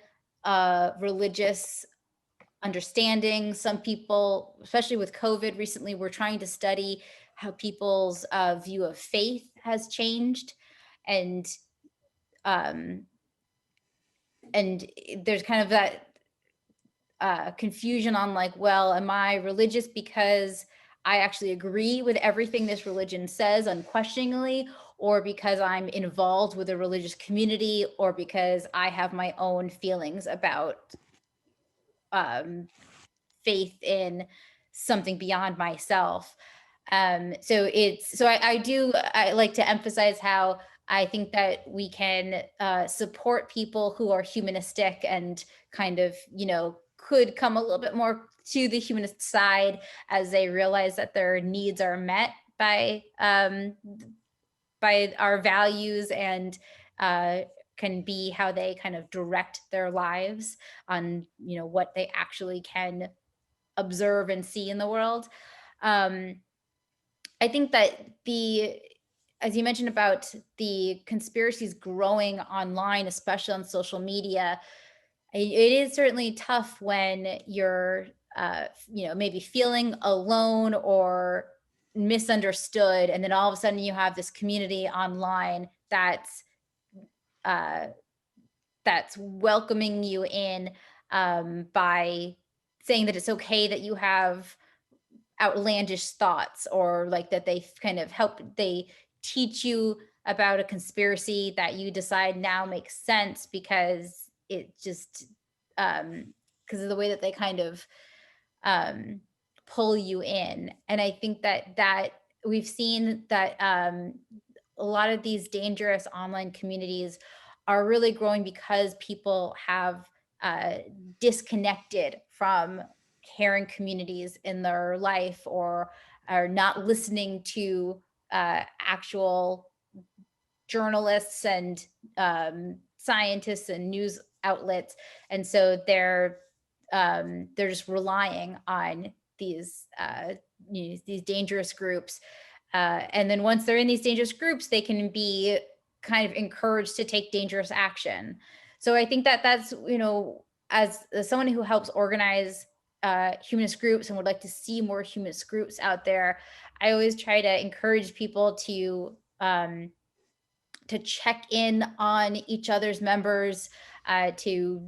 religious understanding. Some people, especially with COVID recently, were trying to study how people's view of faith has changed. And there's kind of that confusion on like, well, am I religious because I actually agree with everything this religion says unquestioningly, or because I'm involved with a religious community, or because I have my own feelings about faith in something beyond myself. So I like to emphasize how I think that we can support people who are humanistic and kind of, could come a little bit more to the humanist side as they realize that their needs are met by by our values and can be how they kind of direct their lives on, you know, what they actually can observe and see in the world. I think that as you mentioned about the conspiracies growing online, especially on social media, it is certainly tough when you're, you know, maybe feeling alone or misunderstood, and then all of a sudden you have this community online that's welcoming you in, by saying that it's okay that you have outlandish thoughts, or like that they kind of they teach you about a conspiracy that you decide now makes sense because it just because of the way that they kind of pull you in. And I think that we've seen that a lot of these dangerous online communities are really growing because people have disconnected from caring communities in their life, or are not listening to actual journalists and scientists and news outlets. And so they're just relying on these these dangerous groups. And then once they're in these dangerous groups, they can be kind of encouraged to take dangerous action. So I think that that's, you know, as someone who helps organize humanist groups and would like to see more humanist groups out there, I always try to encourage people to check in on each other's members, to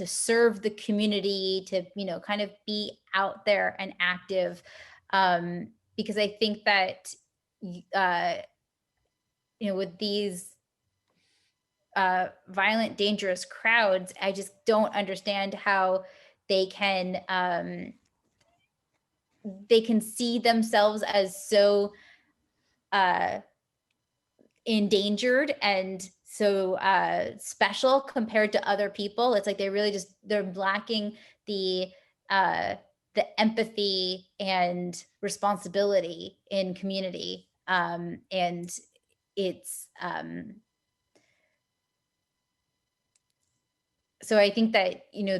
serve the community, to, you know, kind of be out there and active, because I think that you know, with these violent, dangerous crowds, I just don't understand how they can see themselves as so endangered and so special compared to other people. It's like they really just, they're lacking the empathy and responsibility in community, and it's so I think that, you know,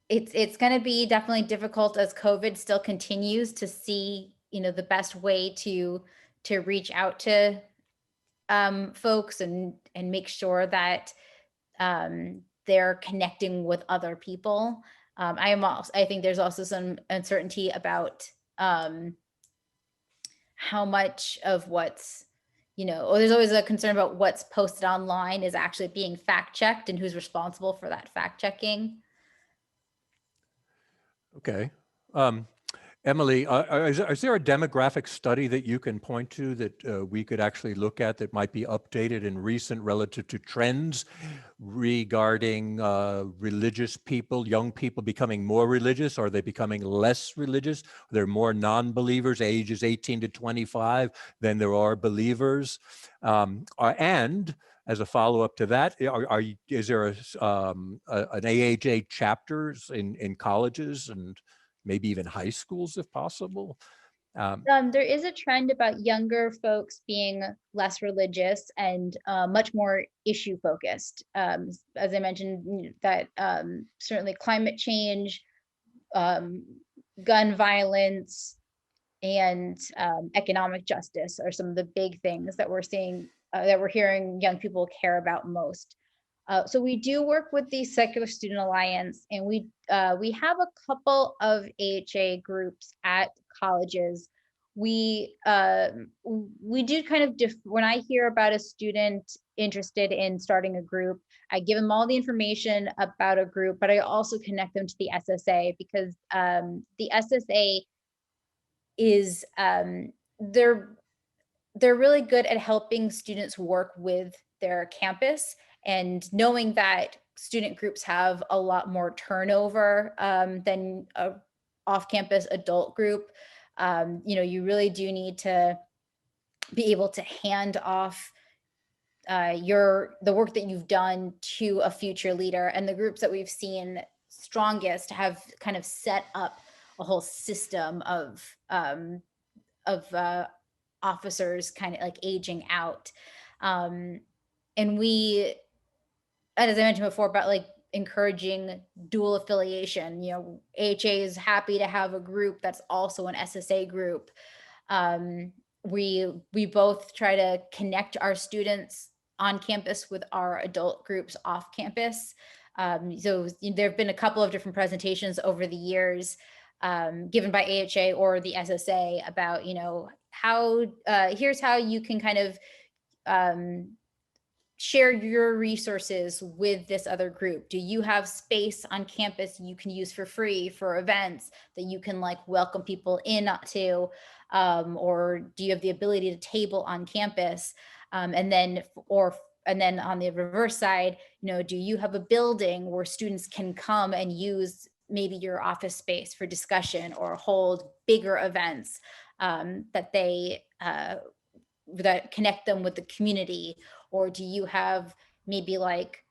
it's going to be definitely difficult as COVID still continues to see, you know, the best way to reach out to folks and make sure that they're connecting with other people. I think there's also some uncertainty about how much of what's, you know, or there's always a concern about what's posted online is actually being fact checked and who's responsible for that fact checking. Okay. Emily, is there a demographic study that you can point to that we could actually look at that might be updated and recent relative to trends regarding religious people, young people becoming more religious? Are they becoming less religious? Are there more non-believers ages 18 to 25 than there are believers? And as a follow-up to that, is there an AHA chapters in colleges and maybe even high schools if possible? There is a trend about younger folks being less religious and much more issue focused. As I mentioned, that certainly climate change, gun violence, and economic justice are some of the big things that we're seeing, that we're hearing young people care about most. So we do work with the Secular Student Alliance, and we have a couple of AHA groups at colleges. We do kind of when I hear about a student interested in starting a group, I give them all the information about a group, but I also connect them to the SSA, because the SSA is they're really good at helping students work with their campus, and knowing that student groups have a lot more turnover than a off-campus adult group. You know, you really do need to be able to hand off the work that you've done to a future leader. And the groups that we've seen strongest have kind of set up a whole system of officers kind of like aging out. And we, as I mentioned before, about like encouraging dual affiliation, you know, AHA is happy to have a group that's also an SSA group. We both try to connect our students on campus with our adult groups off campus. So there have been a couple of different presentations over the years given by AHA or the SSA about, you know, how, here's how you can kind of share your resources with this other group. Do you have space on campus you can use for free for events that you can like welcome people in to, or do you have the ability to table on campus? And then on the reverse side, you know, do you have a building where students can come and use maybe your office space for discussion or hold bigger events that connect them with the community? Or do you have maybe like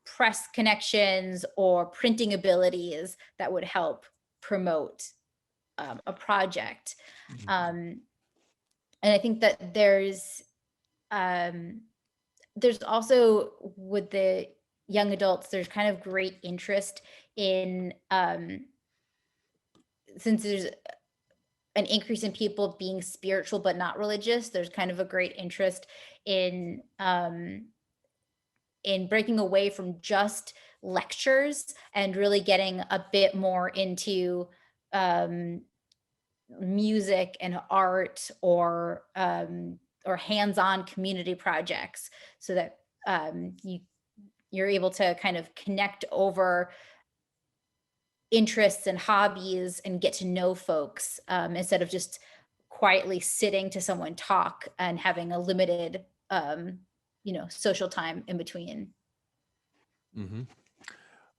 press connections or printing abilities that would help promote a project? And I think that there's also with the young adults, there's kind of great interest in, since there's an increase in people being spiritual but not religious, there's kind of a great interest in breaking away from just lectures and really getting a bit more into music and art or hands-on community projects, so that you're able to kind of connect over interests and hobbies and get to know folks instead of just quietly sitting to someone talk and having a limited you know, social time in between. Mm-hmm.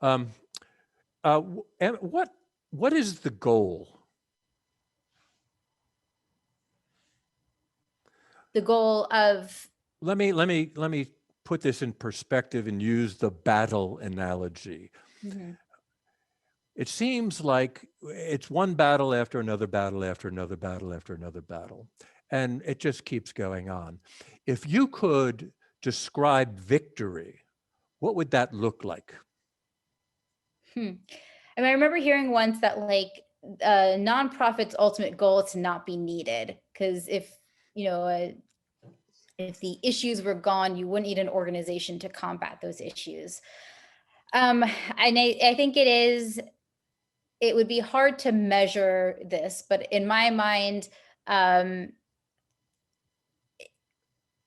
And what is the goal? The goal of, Let me put this in perspective and use the battle analogy. mm-hmm. It seems like it's one battle after another battle after another battle after another battle, and it just keeps going on. If you could describe victory, what would that look like? I mean, I remember hearing once that like nonprofit's ultimate goal is to not be needed, because if, you know, if the issues were gone, you wouldn't need an organization to combat those issues. And I think it would be hard to measure this, but in my mind, and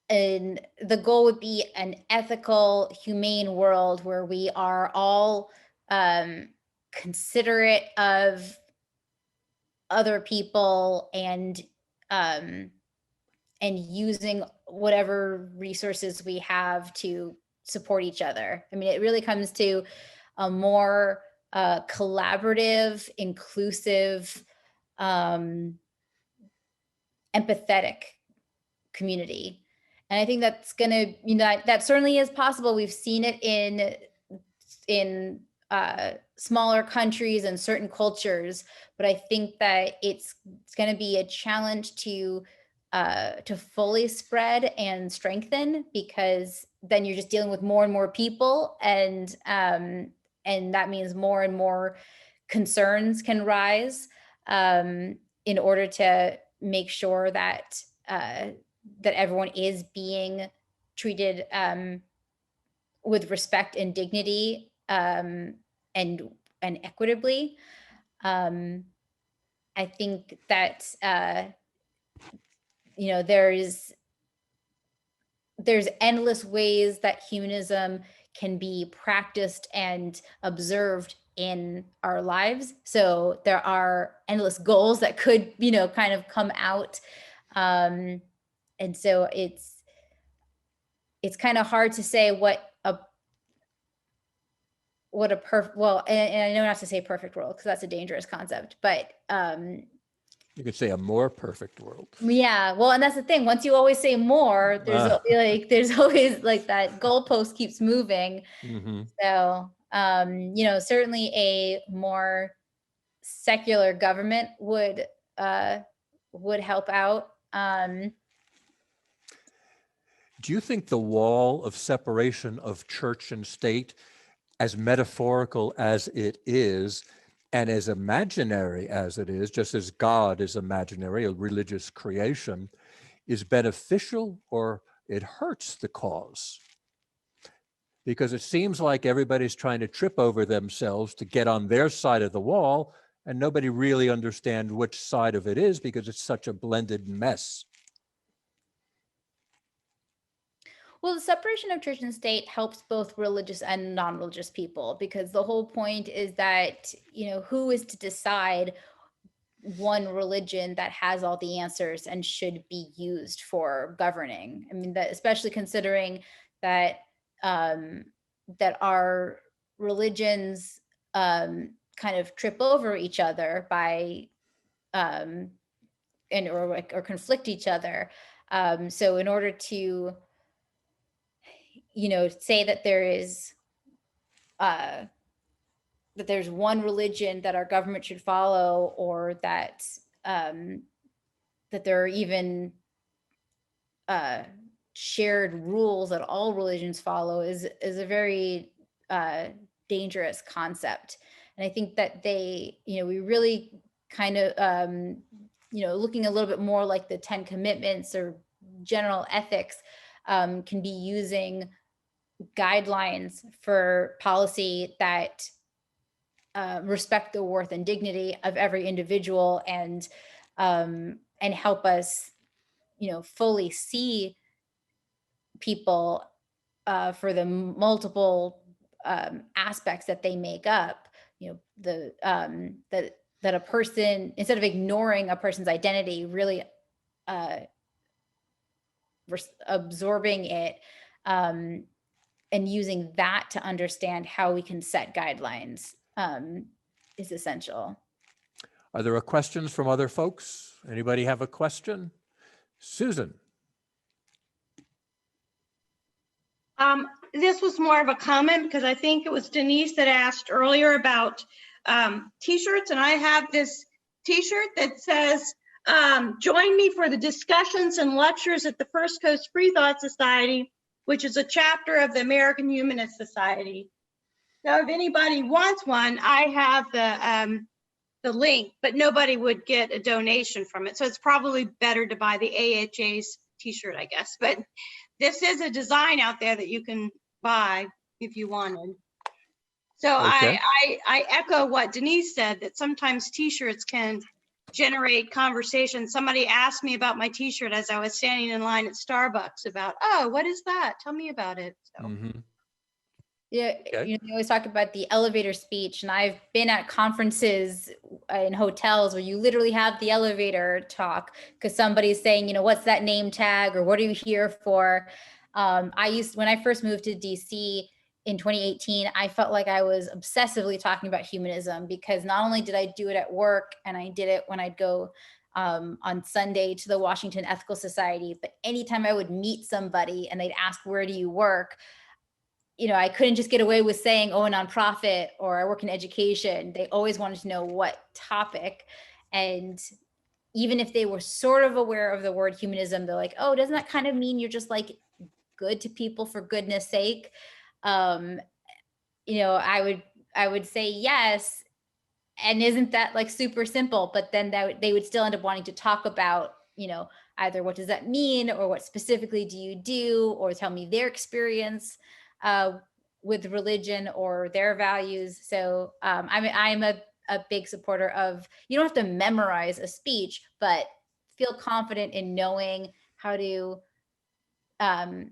the goal would be an ethical, humane world where we are all considerate of other people and using whatever resources we have to support each other. I mean, it really comes to a more collaborative, inclusive, empathetic community. And I think that's gonna, you know, that certainly is possible. We've seen it in smaller countries and certain cultures, but I think that it's gonna be a challenge to fully spread and strengthen, because then you're just dealing with more and more people, and that means more and more concerns can rise in order to make sure that that everyone is being treated with respect and dignity and equitably. I think that you know, there's endless ways that humanism can be practiced and observed in our lives. So there are endless goals that could, you know, kind of come out. And so it's kind of hard to say what a perfect, well, and I know not to say perfect world, because that's a dangerous concept, but You could say a more perfect world. yeah, well, and that's the thing. Once you always say more, there's always like that goalpost keeps moving. Mm-hmm. So, you know, certainly a more secular government would help out. Do you think the wall of separation of church and state, as metaphorical as it is, and as imaginary as it is, just as God is imaginary, a religious creation, is beneficial or it hurts the cause? Because it seems like everybody's trying to trip over themselves to get on their side of the wall, and nobody really understands which side of it is because it's such a blended mess. Well, the separation of church and state helps both religious and non-religious people, because the whole point is that, who is to decide one religion that has all the answers and should be used for governing? I mean, that especially considering that that our religions kind of trip over each other by or conflict each other. So in order to say that there is that there's one religion that our government should follow, or that that there are even shared rules that all religions follow is a very dangerous concept. And I think that we really kind of looking a little bit more like the 10 Commitments or general ethics, can be using guidelines for policy that respect the worth and dignity of every individual, and help us, fully see people for the multiple aspects that they make up. That a person, instead of ignoring a person's identity, really absorbing it, and using that to understand how we can set guidelines is essential. Are there questions from other folks? Anybody have a question? Susan. This was more of a comment, because I think it was Denise that asked earlier about t-shirts, and I have this t-shirt that says, join me for the discussions and lectures at the First Coast Free Thought Society, which is a chapter of the American Humanist Society. So if anybody wants one, I have the link, but nobody would get a donation from it. So it's probably better to buy the AHA's t-shirt, I guess. But this is a design out there that you can buy if you wanted. So Okay. I echo what Denise said, that sometimes t-shirts can generate conversation. Somebody asked me about my t-shirt as I was standing in line at Starbucks about, oh, what is that? Tell me about it. So. Mm-hmm. Yeah, Okay. you always talk about the elevator speech, and I've been at conferences in hotels where you literally have the elevator talk because somebody's saying, what's that name tag, or what are you here for? When I first moved to DC in 2018, I felt like I was obsessively talking about humanism, because not only did I do it at work, and I did it when I'd go on Sunday to the Washington Ethical Society, but anytime I would meet somebody and they'd ask, where do you work? I couldn't just get away with saying, oh, a nonprofit, or I work in education. They always wanted to know what topic. And even if they were sort of aware of the word humanism, they're like, oh, doesn't that kind of mean you're just like good to people for goodness sake? I would say yes. And isn't that like super simple? But then they would still end up wanting to talk about, either what does that mean, or what specifically do you do, or tell me their experience with religion or their values. So I'm a big supporter of, you don't have to memorize a speech, but feel confident in knowing how to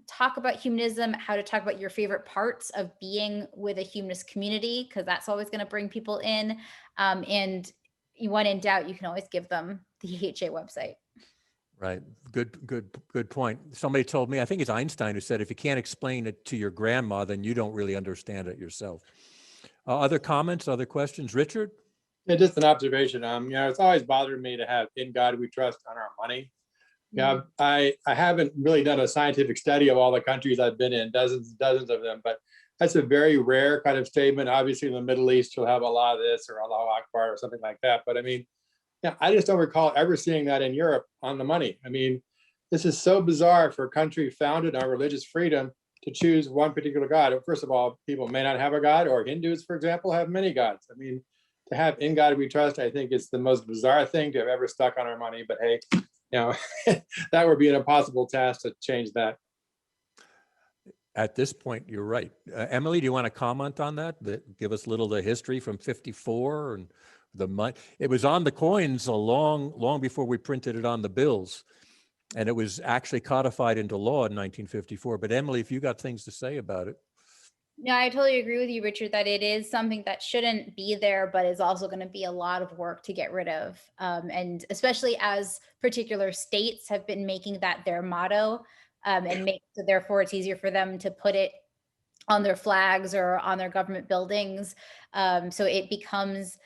talk about humanism, how to talk about your favorite parts of being with a humanist community, because that's always going to bring people in. And when in doubt, you can always give them the EHA website. Right. Good point. Somebody told me, I think it's Einstein, who said, if you can't explain it to your grandma, then you don't really understand it yourself. Other comments, other questions? Richard? Yeah, just an observation. It's always bothered me to have "In God We Trust" on our money. Yeah, I haven't really done a scientific study of all the countries I've been in, dozens of them, but that's a very rare kind of statement. Obviously, in the Middle East, you'll have a lot of this or Allahu Akbar or something like that. But I mean, yeah, I just don't recall ever seeing that in Europe on the money. I mean, this is so bizarre for a country founded on religious freedom to choose one particular God. First of all, people may not have a God, or Hindus, for example, have many gods. I mean, to have "In God We Trust," I think is the most bizarre thing to have ever stuck on our money. But hey, that would be an impossible task to change that. At this point, you're right. Emily, do you want to comment on that? Give us a little of the history from 54 and the money. It was on the coins long before we printed it on the bills. And it was actually codified into law in 1954. But Emily, if you got things to say about it. No, I totally agree with you, Richard, that it is something that shouldn't be there, but is also going to be a lot of work to get rid of. And especially as particular states have been making that their motto, so therefore it's easier for them to put it on their flags or on their government buildings. So it becomes,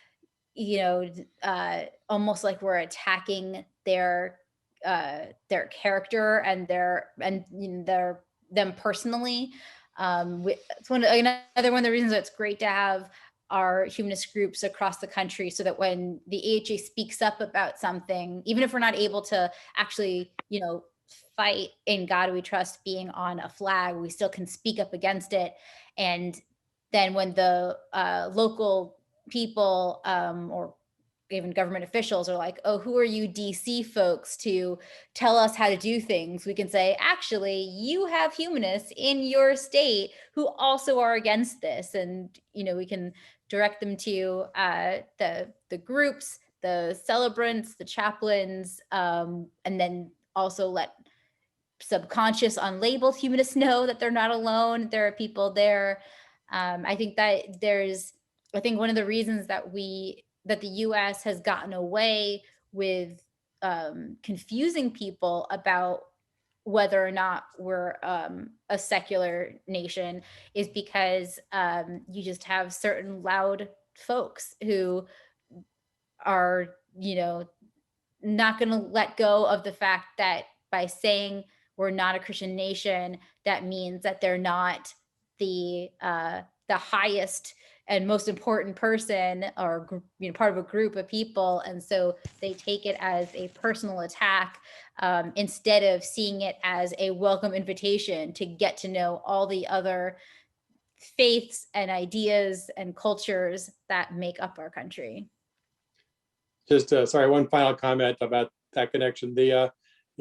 almost like we're attacking their character and them personally. It's another one of the reasons that it's great to have our humanist groups across the country, so that when the AHA speaks up about something, even if we're not able to actually, fight "In God We Trust" being on a flag, we still can speak up against it. And then when the local people or even government officials are like, "Oh, who are you DC folks to tell us how to do things?" we can say, actually, you have humanists in your state who also are against this. And, we can direct them to the groups, the celebrants, the chaplains, and then also let subconscious, unlabeled humanists know that they're not alone. There are people there. I think one of the reasons that the US has gotten away with confusing people about whether or not we're a secular nation is because you just have certain loud folks who are, not going to let go of the fact that by saying we're not a Christian nation, that means that they're not the highest and most important person or part of a group of people. And so they take it as a personal attack instead of seeing it as a welcome invitation to get to know all the other faiths and ideas and cultures that make up our country. Just sorry, one final comment about that connection.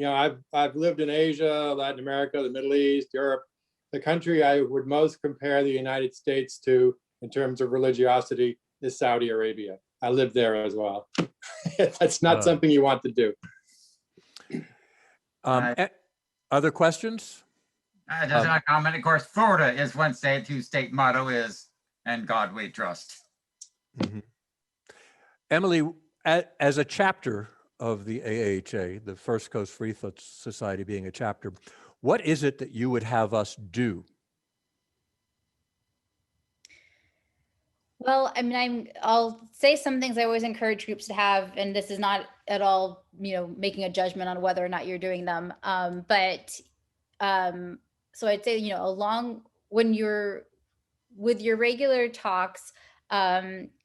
I've lived in Asia, Latin America, the Middle East, Europe. The country I would most compare the United States to in terms of religiosity is Saudi Arabia. I lived there as well. That's not something you want to do. Other questions? Just a comment. Of course, Florida is one state whose state motto is "In God We Trust." Mm-hmm. Emily, as a chapter of the AHA, the First Coast Free Thought Society being a chapter, what is it that you would have us do? Well, I mean, I'll say some things I always encourage groups to have, and this is not at all, making a judgment on whether or not you're doing them. So I'd say, when you're with your regular talks,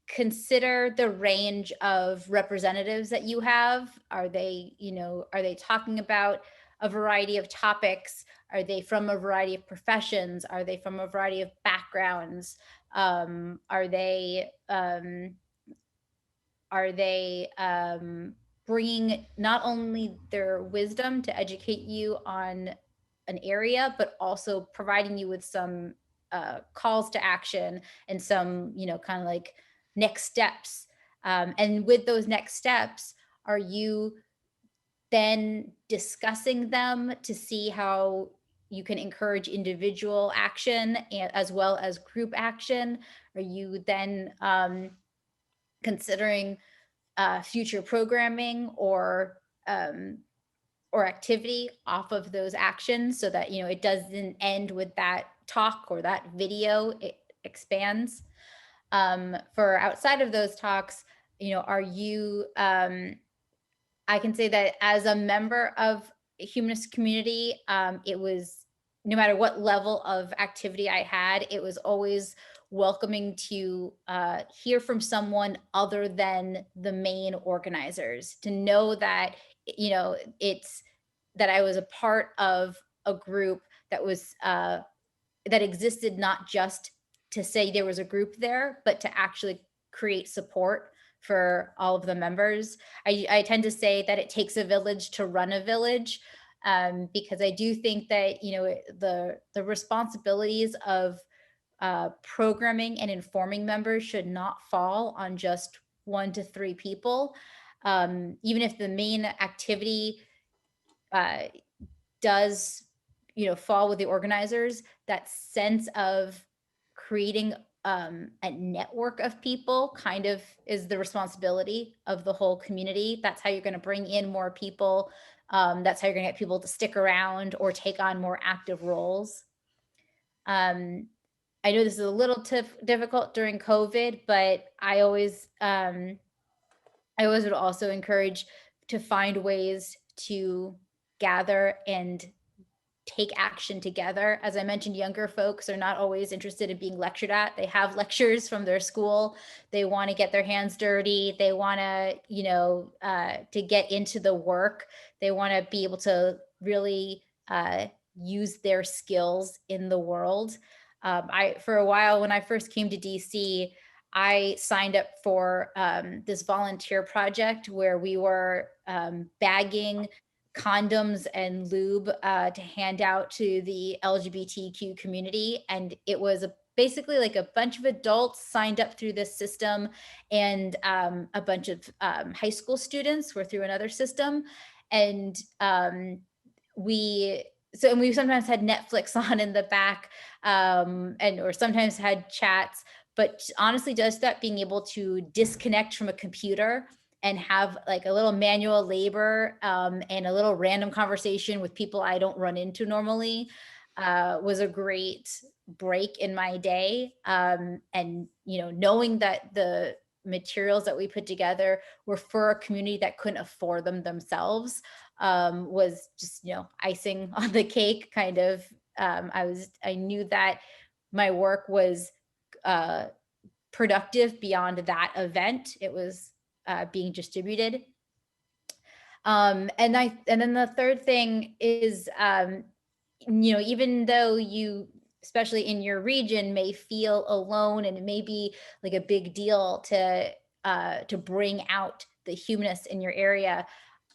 consider the range of representatives that you have. Are they talking about a variety of topics? Are they from a variety of professions? Are they from a variety of backgrounds? Are they bringing not only their wisdom to educate you on an area, but also providing you with some calls to action and some, kind of like next steps. And with those next steps, are you then discussing them to see how you can encourage individual action as well as group action? Are you then considering future programming or activity off of those actions so that, it doesn't end with that talk or that video, it expands? For outside of those talks, are you, I can say that as a member of a humanist community, it was no matter what level of activity I had, it was always welcoming to hear from someone other than the main organizers, to know that, it's that I was a part of a group that was that existed not just to say there was a group there, but to actually create support for all of the members. I tend to say that it takes a village to run a village, because I do think that the responsibilities of programming and informing members should not fall on just 1 to 3 people. Even if the main activity does fall with the organizers, that sense of creating a network of people kind of is the responsibility of the whole community. That's how you're going to bring in more people. That's how you're going to get people to stick around or take on more active roles. I know this is a little difficult during COVID, but I always would also encourage to find ways to gather and take action together. As I mentioned, younger folks are not always interested in being lectured at. They have lectures from their school. They want to get their hands dirty. They want to get into the work. They want to be able to really use their skills in the world. For a while, when I first came to DC, I signed up for this volunteer project where we were bagging condoms and lube to hand out to the LGBTQ community. And it was basically like a bunch of adults signed up through this system, and a bunch of high school students were through another system. And we sometimes had Netflix on in the back, or sometimes had chats. But honestly, just that being able to disconnect from a computer and have like a little manual labor and a little random conversation with people I don't run into normally was a great break in my day. And knowing that the materials that we put together were for a community that couldn't afford them themselves was just icing on the cake, kind of. I knew that my work was productive beyond that event. It was being distributed. And then the third thing is, even though you, especially in your region, may feel alone, and it may be like a big deal to bring out the humanists in your area,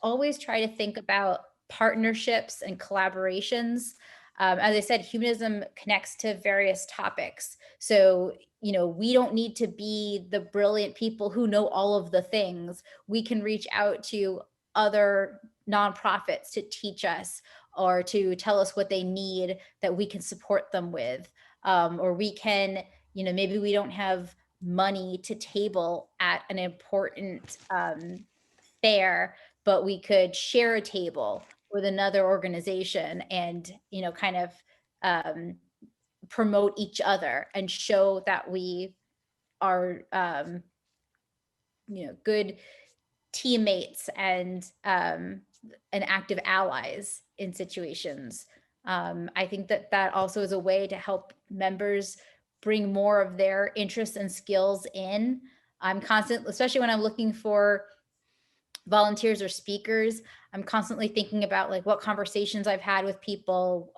always try to think about partnerships and collaborations. As I said, humanism connects to various topics. So, we don't need to be the brilliant people who know all of the things. We can reach out to other nonprofits to teach us or to tell us what they need that we can support them with. Or we can, maybe we don't have money to table at an important fair, but we could share a table with another organization and, kind of promote each other and show that we are, good teammates and active allies in situations. I think that also is a way to help members bring more of their interests and skills in. I'm constantly, especially when I'm looking for volunteers or speakers, I'm constantly thinking about like what conversations I've had with people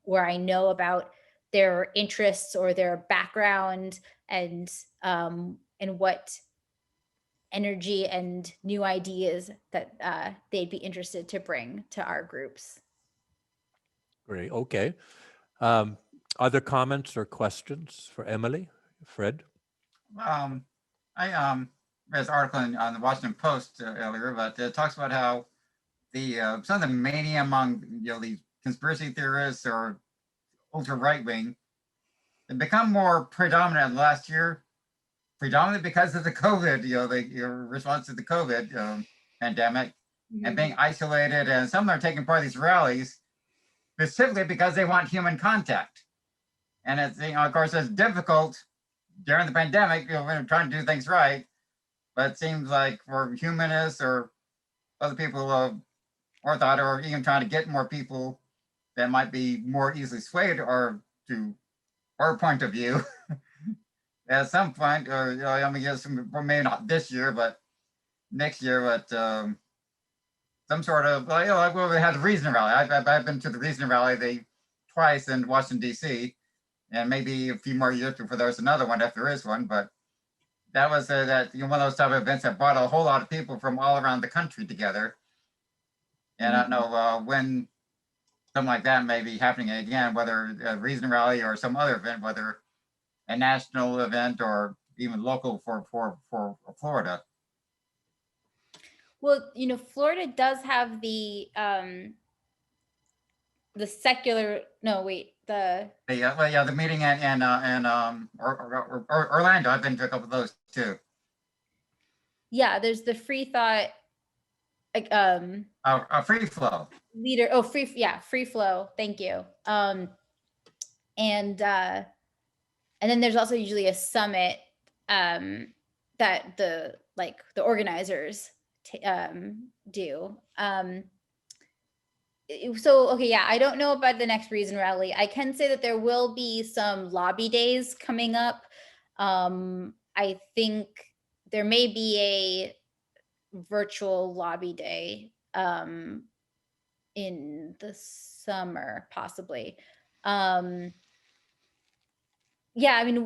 where I know about their interests or their background, and what energy and new ideas that they'd be interested to bring to our groups. Great. Okay. Other comments or questions for Emily? Fred? I read this article on the Washington Post earlier, but it talks about how some of the mania among these conspiracy theorists or ultra right wing have become more predominant last year, predominantly because of the COVID, the response to the COVID pandemic, and being isolated, and some are taking part of these rallies specifically because they want human contact. And it's, of course, it's difficult during the pandemic, we're trying to do things right, but it seems like for humanists or other people, or thought, or even trying to get more people that might be more easily swayed or to our point of view at some point, or I mean, yes, maybe not this year, but next year, but some sort of, well, we had the Reason Rally. I've been to the Reason Rally twice in Washington, D.C., and maybe a few more years before there's another one, if there is one. But that was one of those type of events that brought a whole lot of people from all around the country together. And I don't know when something like that may be happening again, whether a Reason Rally or some other event, whether a national event or even local for Florida. Well, Florida does have the secular, no, wait, the meeting in Orlando. I've been to a couple of those too. Yeah, there's the free thought, a free flow leader. Oh, free flow. Thank you. And then there's also usually a summit that the organizers do. So, okay, yeah, I don't know about the next Reason Rally. I can say that there will be some lobby days coming up. I think there may be a virtual lobby day in the summer, possibly. Yeah, I mean,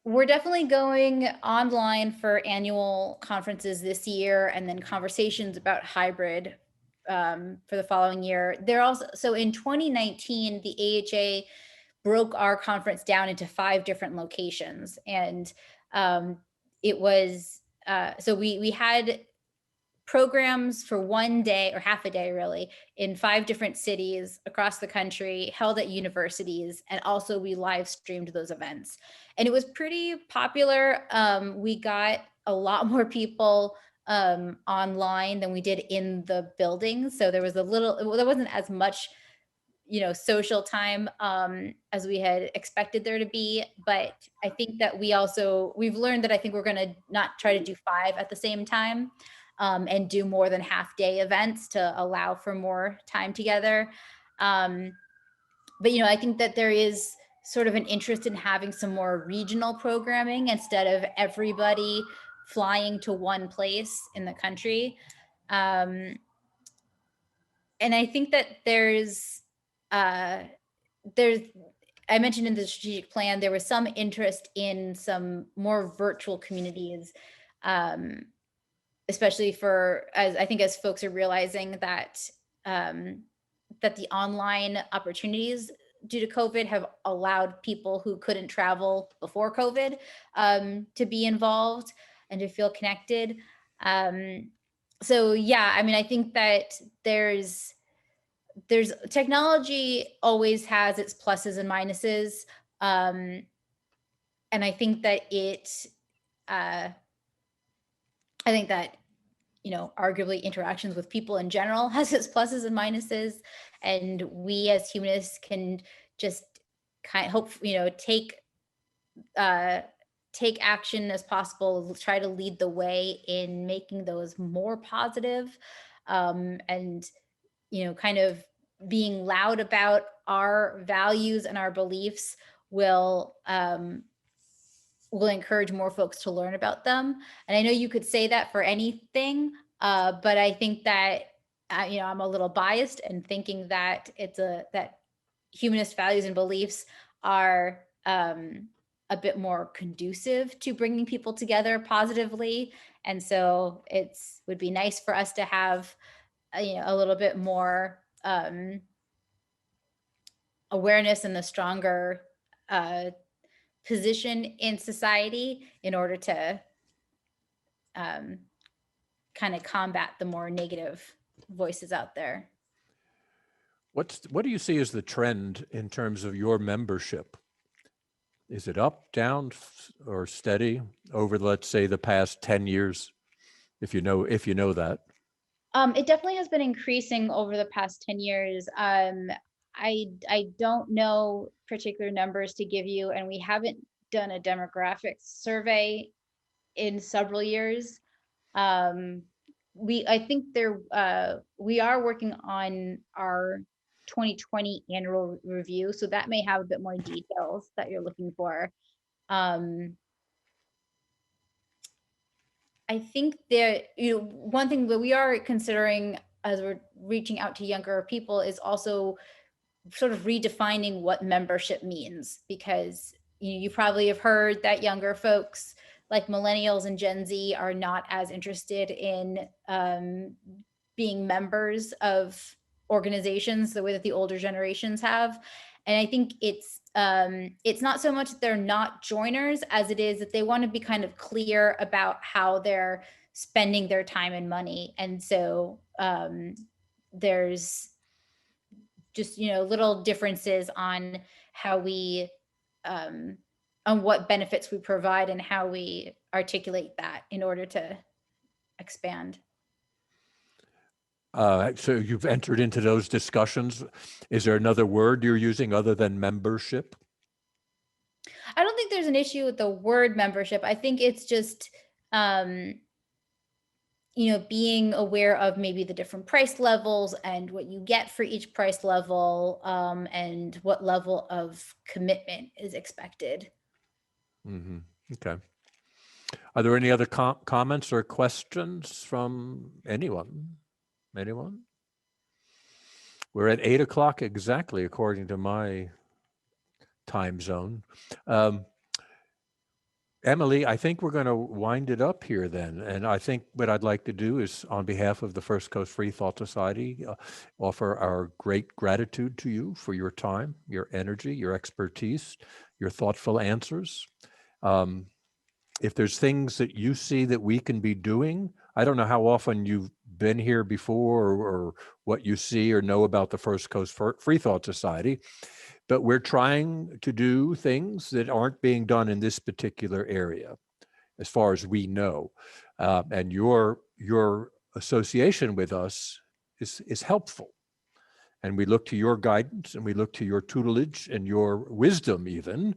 we're definitely going online for annual conferences this year, and then conversations about hybrid for the following year. So in 2019, the AHA broke our conference down into 5 different locations, and it was so we had programs for one day or half a day really in 5 different cities across the country, held at universities, and also we live streamed those events, and it was pretty popular. We got a lot more people online than we did in the building, so there wasn't as much social time as we had expected there to be. But I think that we've learned that I think we're going to not try to do 5 at the same time, and do more than half-day events to allow for more time together. But I think that there is sort of an interest in having some more regional programming instead of everybody flying to one place in the country. And I think that I mentioned in the strategic plan, there was some interest in some more virtual communities, especially as folks are realizing that the online opportunities due to COVID have allowed people who couldn't travel before COVID to be involved and to feel connected. So yeah, I mean, I think that there's technology always has its pluses and minuses. And I think that arguably interactions with people in general has its pluses and minuses, and we as humanists can just kind of hope, take action as possible, try to lead the way in making those more positive, and kind of being loud about our values and our beliefs will encourage more folks to learn about them. And I know you could say that for anything, but I think that I'm a little biased in thinking that that humanist values and beliefs are a bit more conducive to bringing people together positively. And so would be nice for us to have a little bit more awareness and a stronger position in society in order to kind of combat the more negative voices out there. What do you see as the trend in terms of your membership? Is it up, down, or steady over, let's say, the past 10 years, if you know that? It definitely has been increasing over the past 10 years. I don't know particular numbers to give you, and we haven't done a demographics survey in several years. I think we are working on our 2020 annual review, so that may have a bit more details that you're looking for. I think that, one thing that we are considering as we're reaching out to younger people is also sort of redefining what membership means, because you probably have heard that younger folks like millennials and Gen Z are not as interested in being members of organizations the way that the older generations have. And I think it's not so much that they're not joiners as it is that they want to be kind of clear about how they're spending their time and money. And so there's just, little differences on how we, on what benefits we provide and how we articulate that in order to expand. So you've entered into those discussions. Is there another word you're using other than membership? I don't think there's an issue with the word membership. I think it's just, being aware of maybe the different price levels and what you get for each price level, and what level of commitment is expected. Mm-hmm. Okay. Are there any other comments or questions from anyone? Anyone? We're at 8 o'clock exactly, according to my time zone. Emily, I think we're going to wind it up here then. And I think what I'd like to do is, on behalf of the First Coast Free Thought Society, offer our great gratitude to you for your time, your energy, your expertise, your thoughtful answers. If there's things that you see that we can be doing, I don't know how often you've been here before or what you see or know about the First Coast Free Thought Society, but we're trying to do things that aren't being done in this particular area, as far as we know. And your association with us is helpful. And we look to your guidance and we look to your tutelage and your wisdom even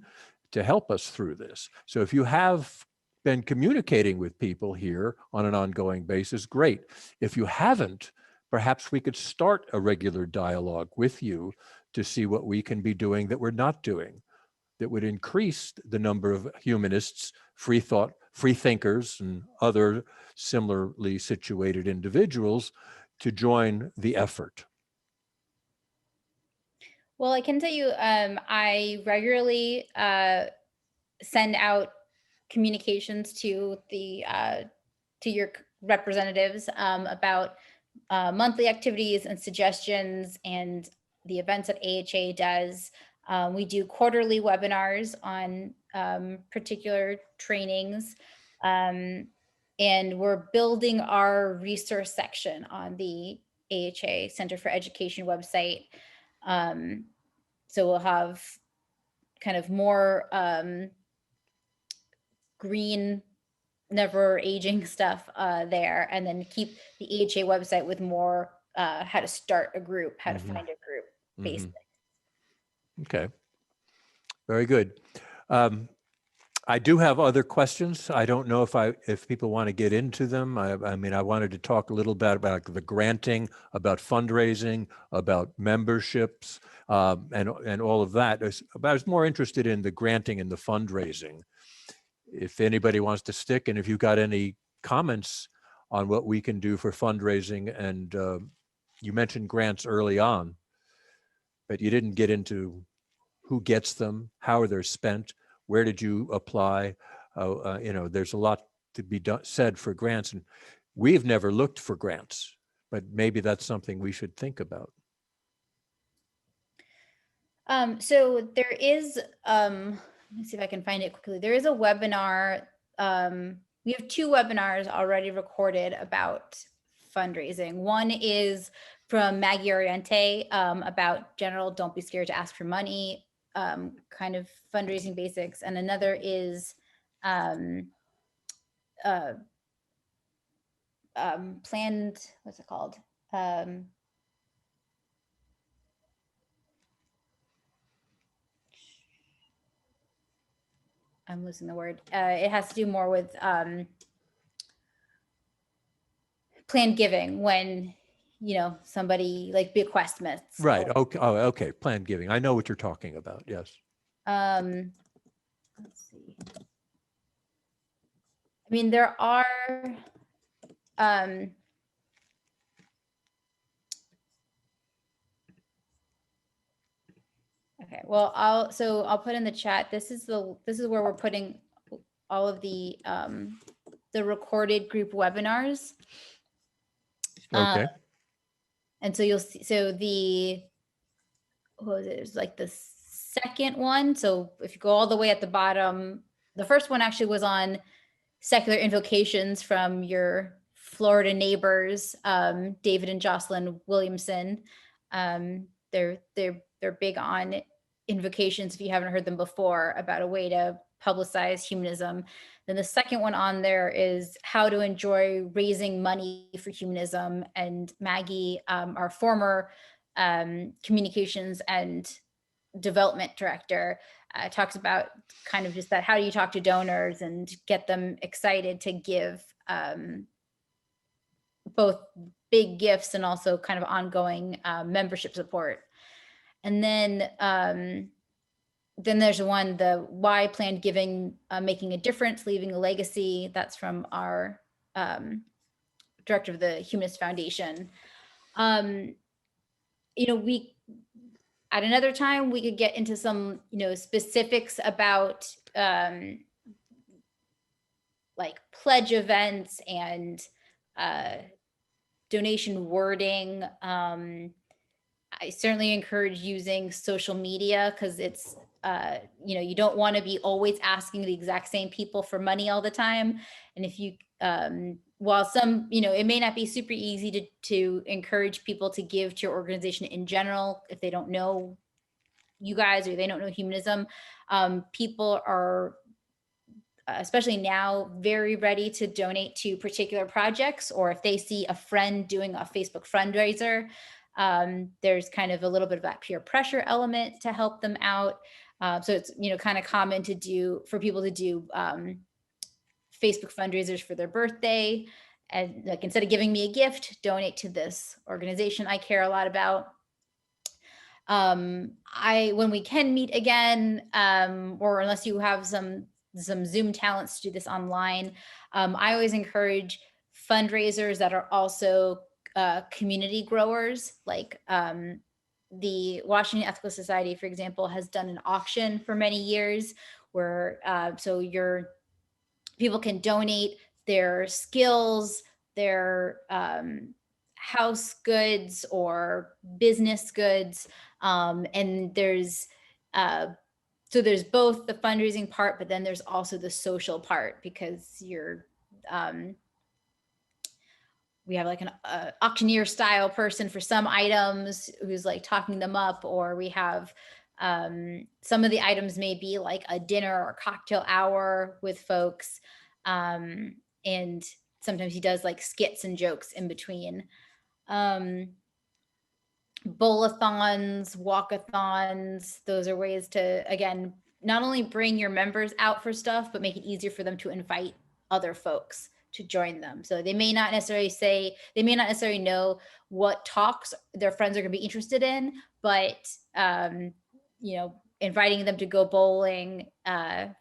to help us through this. So if you have been communicating with people here on an ongoing basis, great. If you haven't, perhaps we could start a regular dialogue with you to see what we can be doing that we're not doing, that would increase the number of humanists, free thought, free thinkers, and other similarly situated individuals to join the effort. Well, I can tell you, I regularly send out communications to your representatives about monthly activities and suggestions and the events that AHA does. We do quarterly webinars on particular trainings, and we're building our resource section on the AHA Center for Education website. So we'll have kind of more green, never aging stuff there, and then keep the AHA website with more how to start a group, how to find a group basics. Okay, very good. I do have other questions. I don't know if people want to get into them. I mean, I wanted to talk a little bit about the granting, about fundraising, about memberships, and all of that. I was more interested in the granting and the fundraising. If anybody wants to stick, and if you've got any comments on what we can do for fundraising, and you mentioned grants early on, but you didn't get into who gets them, how they're spent, where did you apply? There's a lot to be said for grants, and we've never looked for grants, but maybe that's something we should think about. So there is, let me see if I can find it quickly. There is a webinar. We have 2 webinars already recorded about fundraising. One is from Maggie Oriente about general don't be scared to ask for money, kind of fundraising basics. And another is planned, what's it called? I'm losing the word. It has to do more with planned giving when, you know, somebody like bequests myths. Right. Okay. Oh, okay. Planned giving. I know what you're talking about. Yes. Let's see. I mean, there are, okay, well, I'll put in the chat. This is where we're putting all of the recorded group webinars. Okay. And so you'll see, so what was it? It was like the second one. So if you go all the way at the bottom, the first one actually was on secular invocations from your Florida neighbors, David and Jocelyn Williamson. They're big on invocations, if you haven't heard them before, about a way to publicize humanism. Then the second one on there is how to enjoy raising money for humanism. And Maggie, our former communications and development director, talks about kind of just that, how do you talk to donors and get them excited to give both big gifts and also kind of ongoing membership support. And then there's one, the why planned giving, making a difference, leaving a legacy. That's from our director of the Humanist Foundation. You know, at another time, we could get into some, you know, specifics about like pledge events and donation wording. I certainly encourage using social media because it's, you know, you don't want to be always asking the exact same people for money all the time. And if you, while some, you know, it may not be super easy to encourage people to give to your organization in general, if they don't know you guys or they don't know humanism, people are, especially now, very ready to donate to particular projects, or if they see a friend doing a Facebook fundraiser, there's kind of a little bit of that peer pressure element to help them out. So it's, you know, kind of common for people to do Facebook fundraisers for their birthday. And like, instead of giving me a gift, donate to this organization I care a lot about. When we can meet again, or unless you have some Zoom talents to do this online, I always encourage fundraisers that are also community growers. Like the Washington Ethical Society, for example, has done an auction for many years where people can donate their skills, their house goods or business goods. And there's both the fundraising part, but then there's also the social part, because we have like an auctioneer style person for some items who's like talking them up, or we have some of the items may be like a dinner or cocktail hour with folks. And sometimes he does like skits and jokes in between. Bowl-a-thons, walk-a-thons, those are ways to, again, not only bring your members out for stuff, but make it easier for them to invite other folks to join them. So they may not necessarily know what talks their friends are going to be interested in, but you know, inviting them to go bowling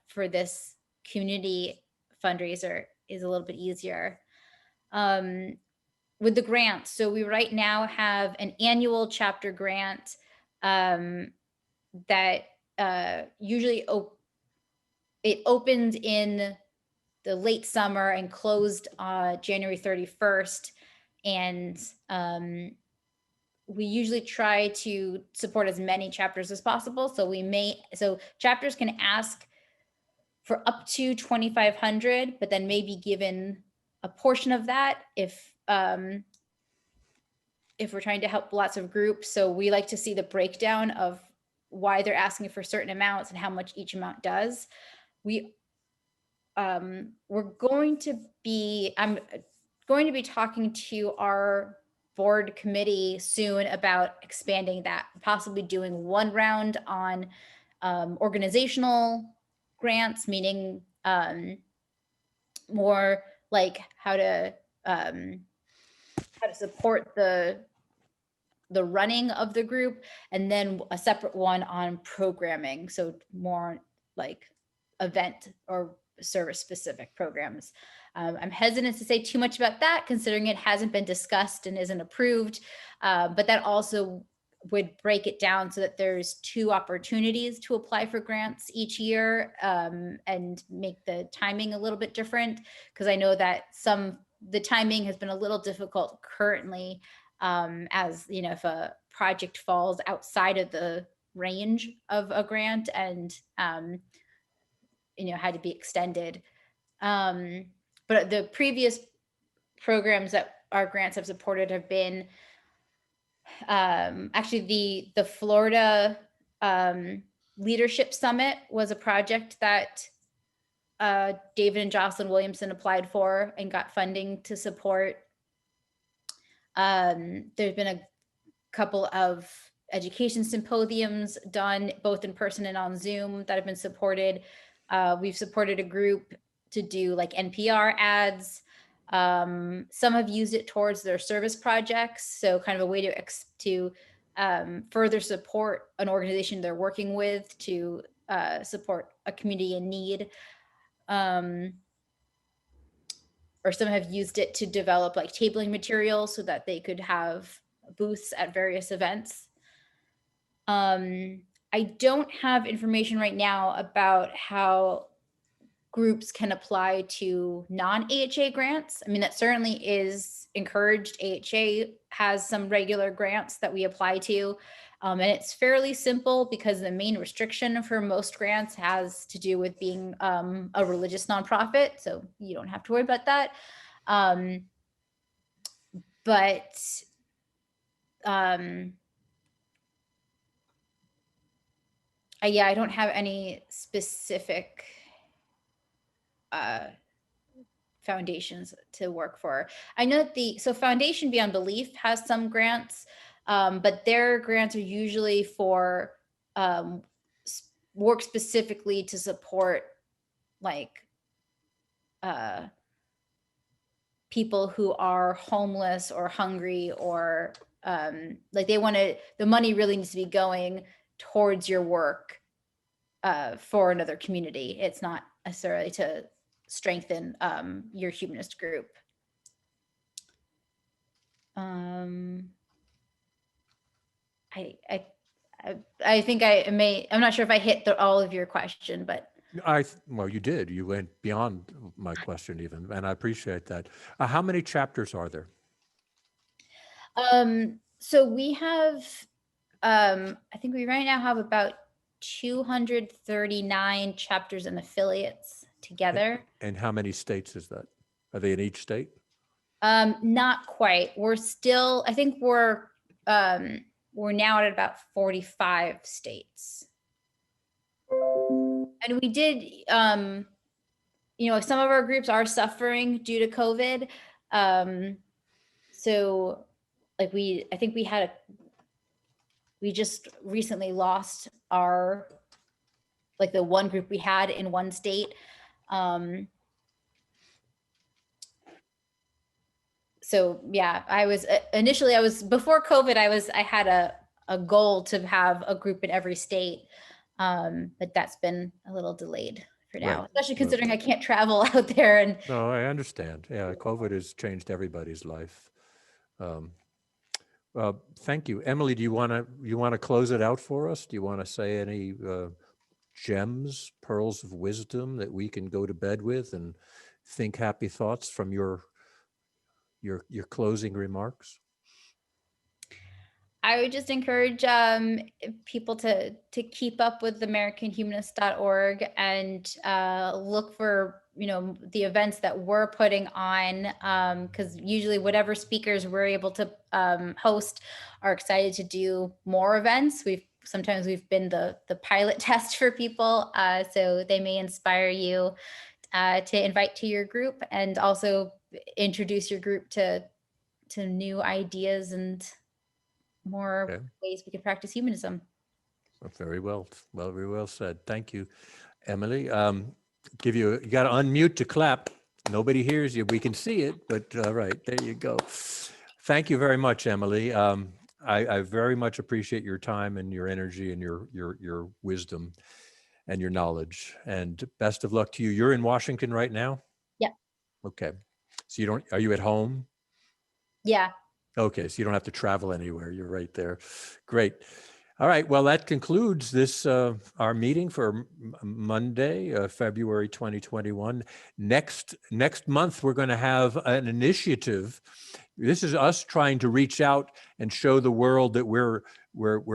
for this community fundraiser is a little bit easier. With the grants, so we right now have an annual chapter grant that usually it opened in the late summer and closed January 31st. And we usually try to support as many chapters as possible. So chapters can ask for up to 2,500, but then maybe given a portion of that if we're trying to help lots of groups. So we like to see the breakdown of why they're asking for certain amounts and how much each amount does. I'm going to be talking to our board committee soon about expanding that, possibly doing one round on organizational grants, meaning more like how to how to support the running of the group, and then a separate one on programming. So more like event or service specific programs. I'm hesitant to say too much about that, considering it hasn't been discussed and isn't approved, but that also would break it down so that there's 2 opportunities to apply for grants each year, and make the timing a little bit different, because I know that the timing has been a little difficult currently, as you know, if a project falls outside of the range of a grant and had to be extended. But the previous programs that our grants have supported have been actually the Florida Leadership Summit was a project that David and Jocelyn Williamson applied for and got funding to support. There's been a couple of education symposiums done both in person and on Zoom that have been supported. We've supported a group to do like NPR ads. Some have used it towards their service projects. So kind of a way to further support an organization they're working with to support a community in need. Or some have used it to develop like tabling materials so that they could have booths at various events. I don't have information right now about how groups can apply to non-AHA grants. I mean, that certainly is encouraged. AHA has some regular grants that we apply to. And it's fairly simple because the main restriction for most grants has to do with being a religious nonprofit. So you don't have to worry about that. Yeah, I don't have any specific foundations to work for. I know that Foundation Beyond Belief has some grants, but their grants are usually for work specifically to support like people who are homeless or hungry, or like the money really needs to be going towards your work for another community. It's not necessarily to strengthen your humanist group. I think I'm not sure if I hit all of your question, but. Well, you did. You went beyond my question even, and I appreciate that. How many chapters are there? So we have, I think we right now have about 239 chapters and affiliates together. And how many states is that? Are they in each state? Not quite. We're still, I think we're now at about 45 states. And we did, some of our groups are suffering due to COVID. So like we just recently lost the one group we had in one state. So yeah, before COVID, I had a goal to have a group in every state. But that's been a little delayed for now, right. Especially considering I can't travel out there. No, I understand. Yeah, COVID has changed everybody's life. Thank you, Emily. Do you want to close it out for us? Do you want to say any gems, pearls of wisdom that we can go to bed with and think happy thoughts from your closing remarks? I would just encourage people to keep up with AmericanHumanist.org and look for the events that we're putting on, because usually whatever speakers we're able to host are excited to do more events. Sometimes we've been the pilot test for people, so they may inspire you to invite to your group and also introduce your group to new ideas and more ways we can practice humanism. Very well said. Thank you, Emily. You got to unmute to clap. Nobody hears you. We can see it, but all right, there you go. Thank you very much, Emily. I very much appreciate your time and your energy and your wisdom and your knowledge. And best of luck to you. You're in Washington right now? Yep. Okay. So are you at home? Yeah. Okay, so you don't have to travel anywhere. You're right there. Great. All right. Well, that concludes this our meeting for Monday, February 2021. Next month, we're going to have an initiative. This is us trying to reach out and show the world that we're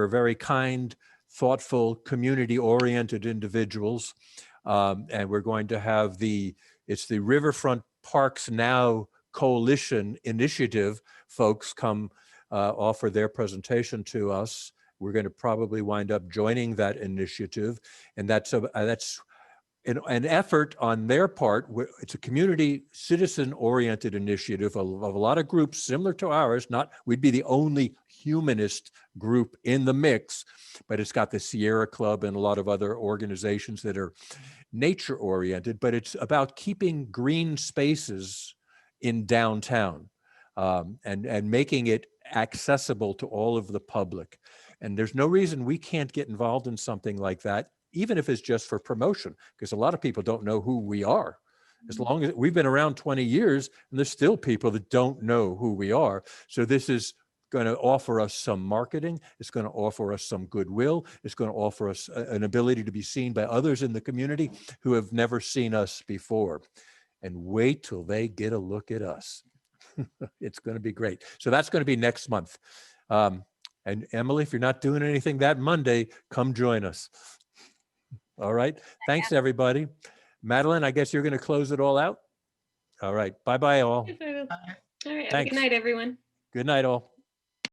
very kind, thoughtful, community-oriented individuals, and we're going to have it's the Riverfront Parks Now Coalition initiative. Folks come offer their presentation to us. We're going to probably wind up joining that initiative, and that's an effort on their part. It's a community citizen-oriented initiative of a lot of groups similar to ours. We'd be the only humanist group in the mix, but it's got the Sierra Club and a lot of other organizations that are nature-oriented, but it's about keeping green spaces in downtown. And making it accessible to all of the public. And there's no reason we can't get involved in something like that, even if it's just for promotion, because a lot of people don't know who we are. As long as we've been around 20 years, and there's still people that don't know who we are. So this is going to offer us some marketing. It's going to offer us some goodwill. It's going to offer us an ability to be seen by others in the community who have never seen us before. And wait till they get a look at us. It's going to be great. So that's going to be next month. And Emily, if you're not doing anything that Monday, come join us. All right. Thanks, everybody. Madeline, I guess you're going to close it all out. All right. Bye-bye, all. All right. Have a Thanks. good night, everyone. Good night, all.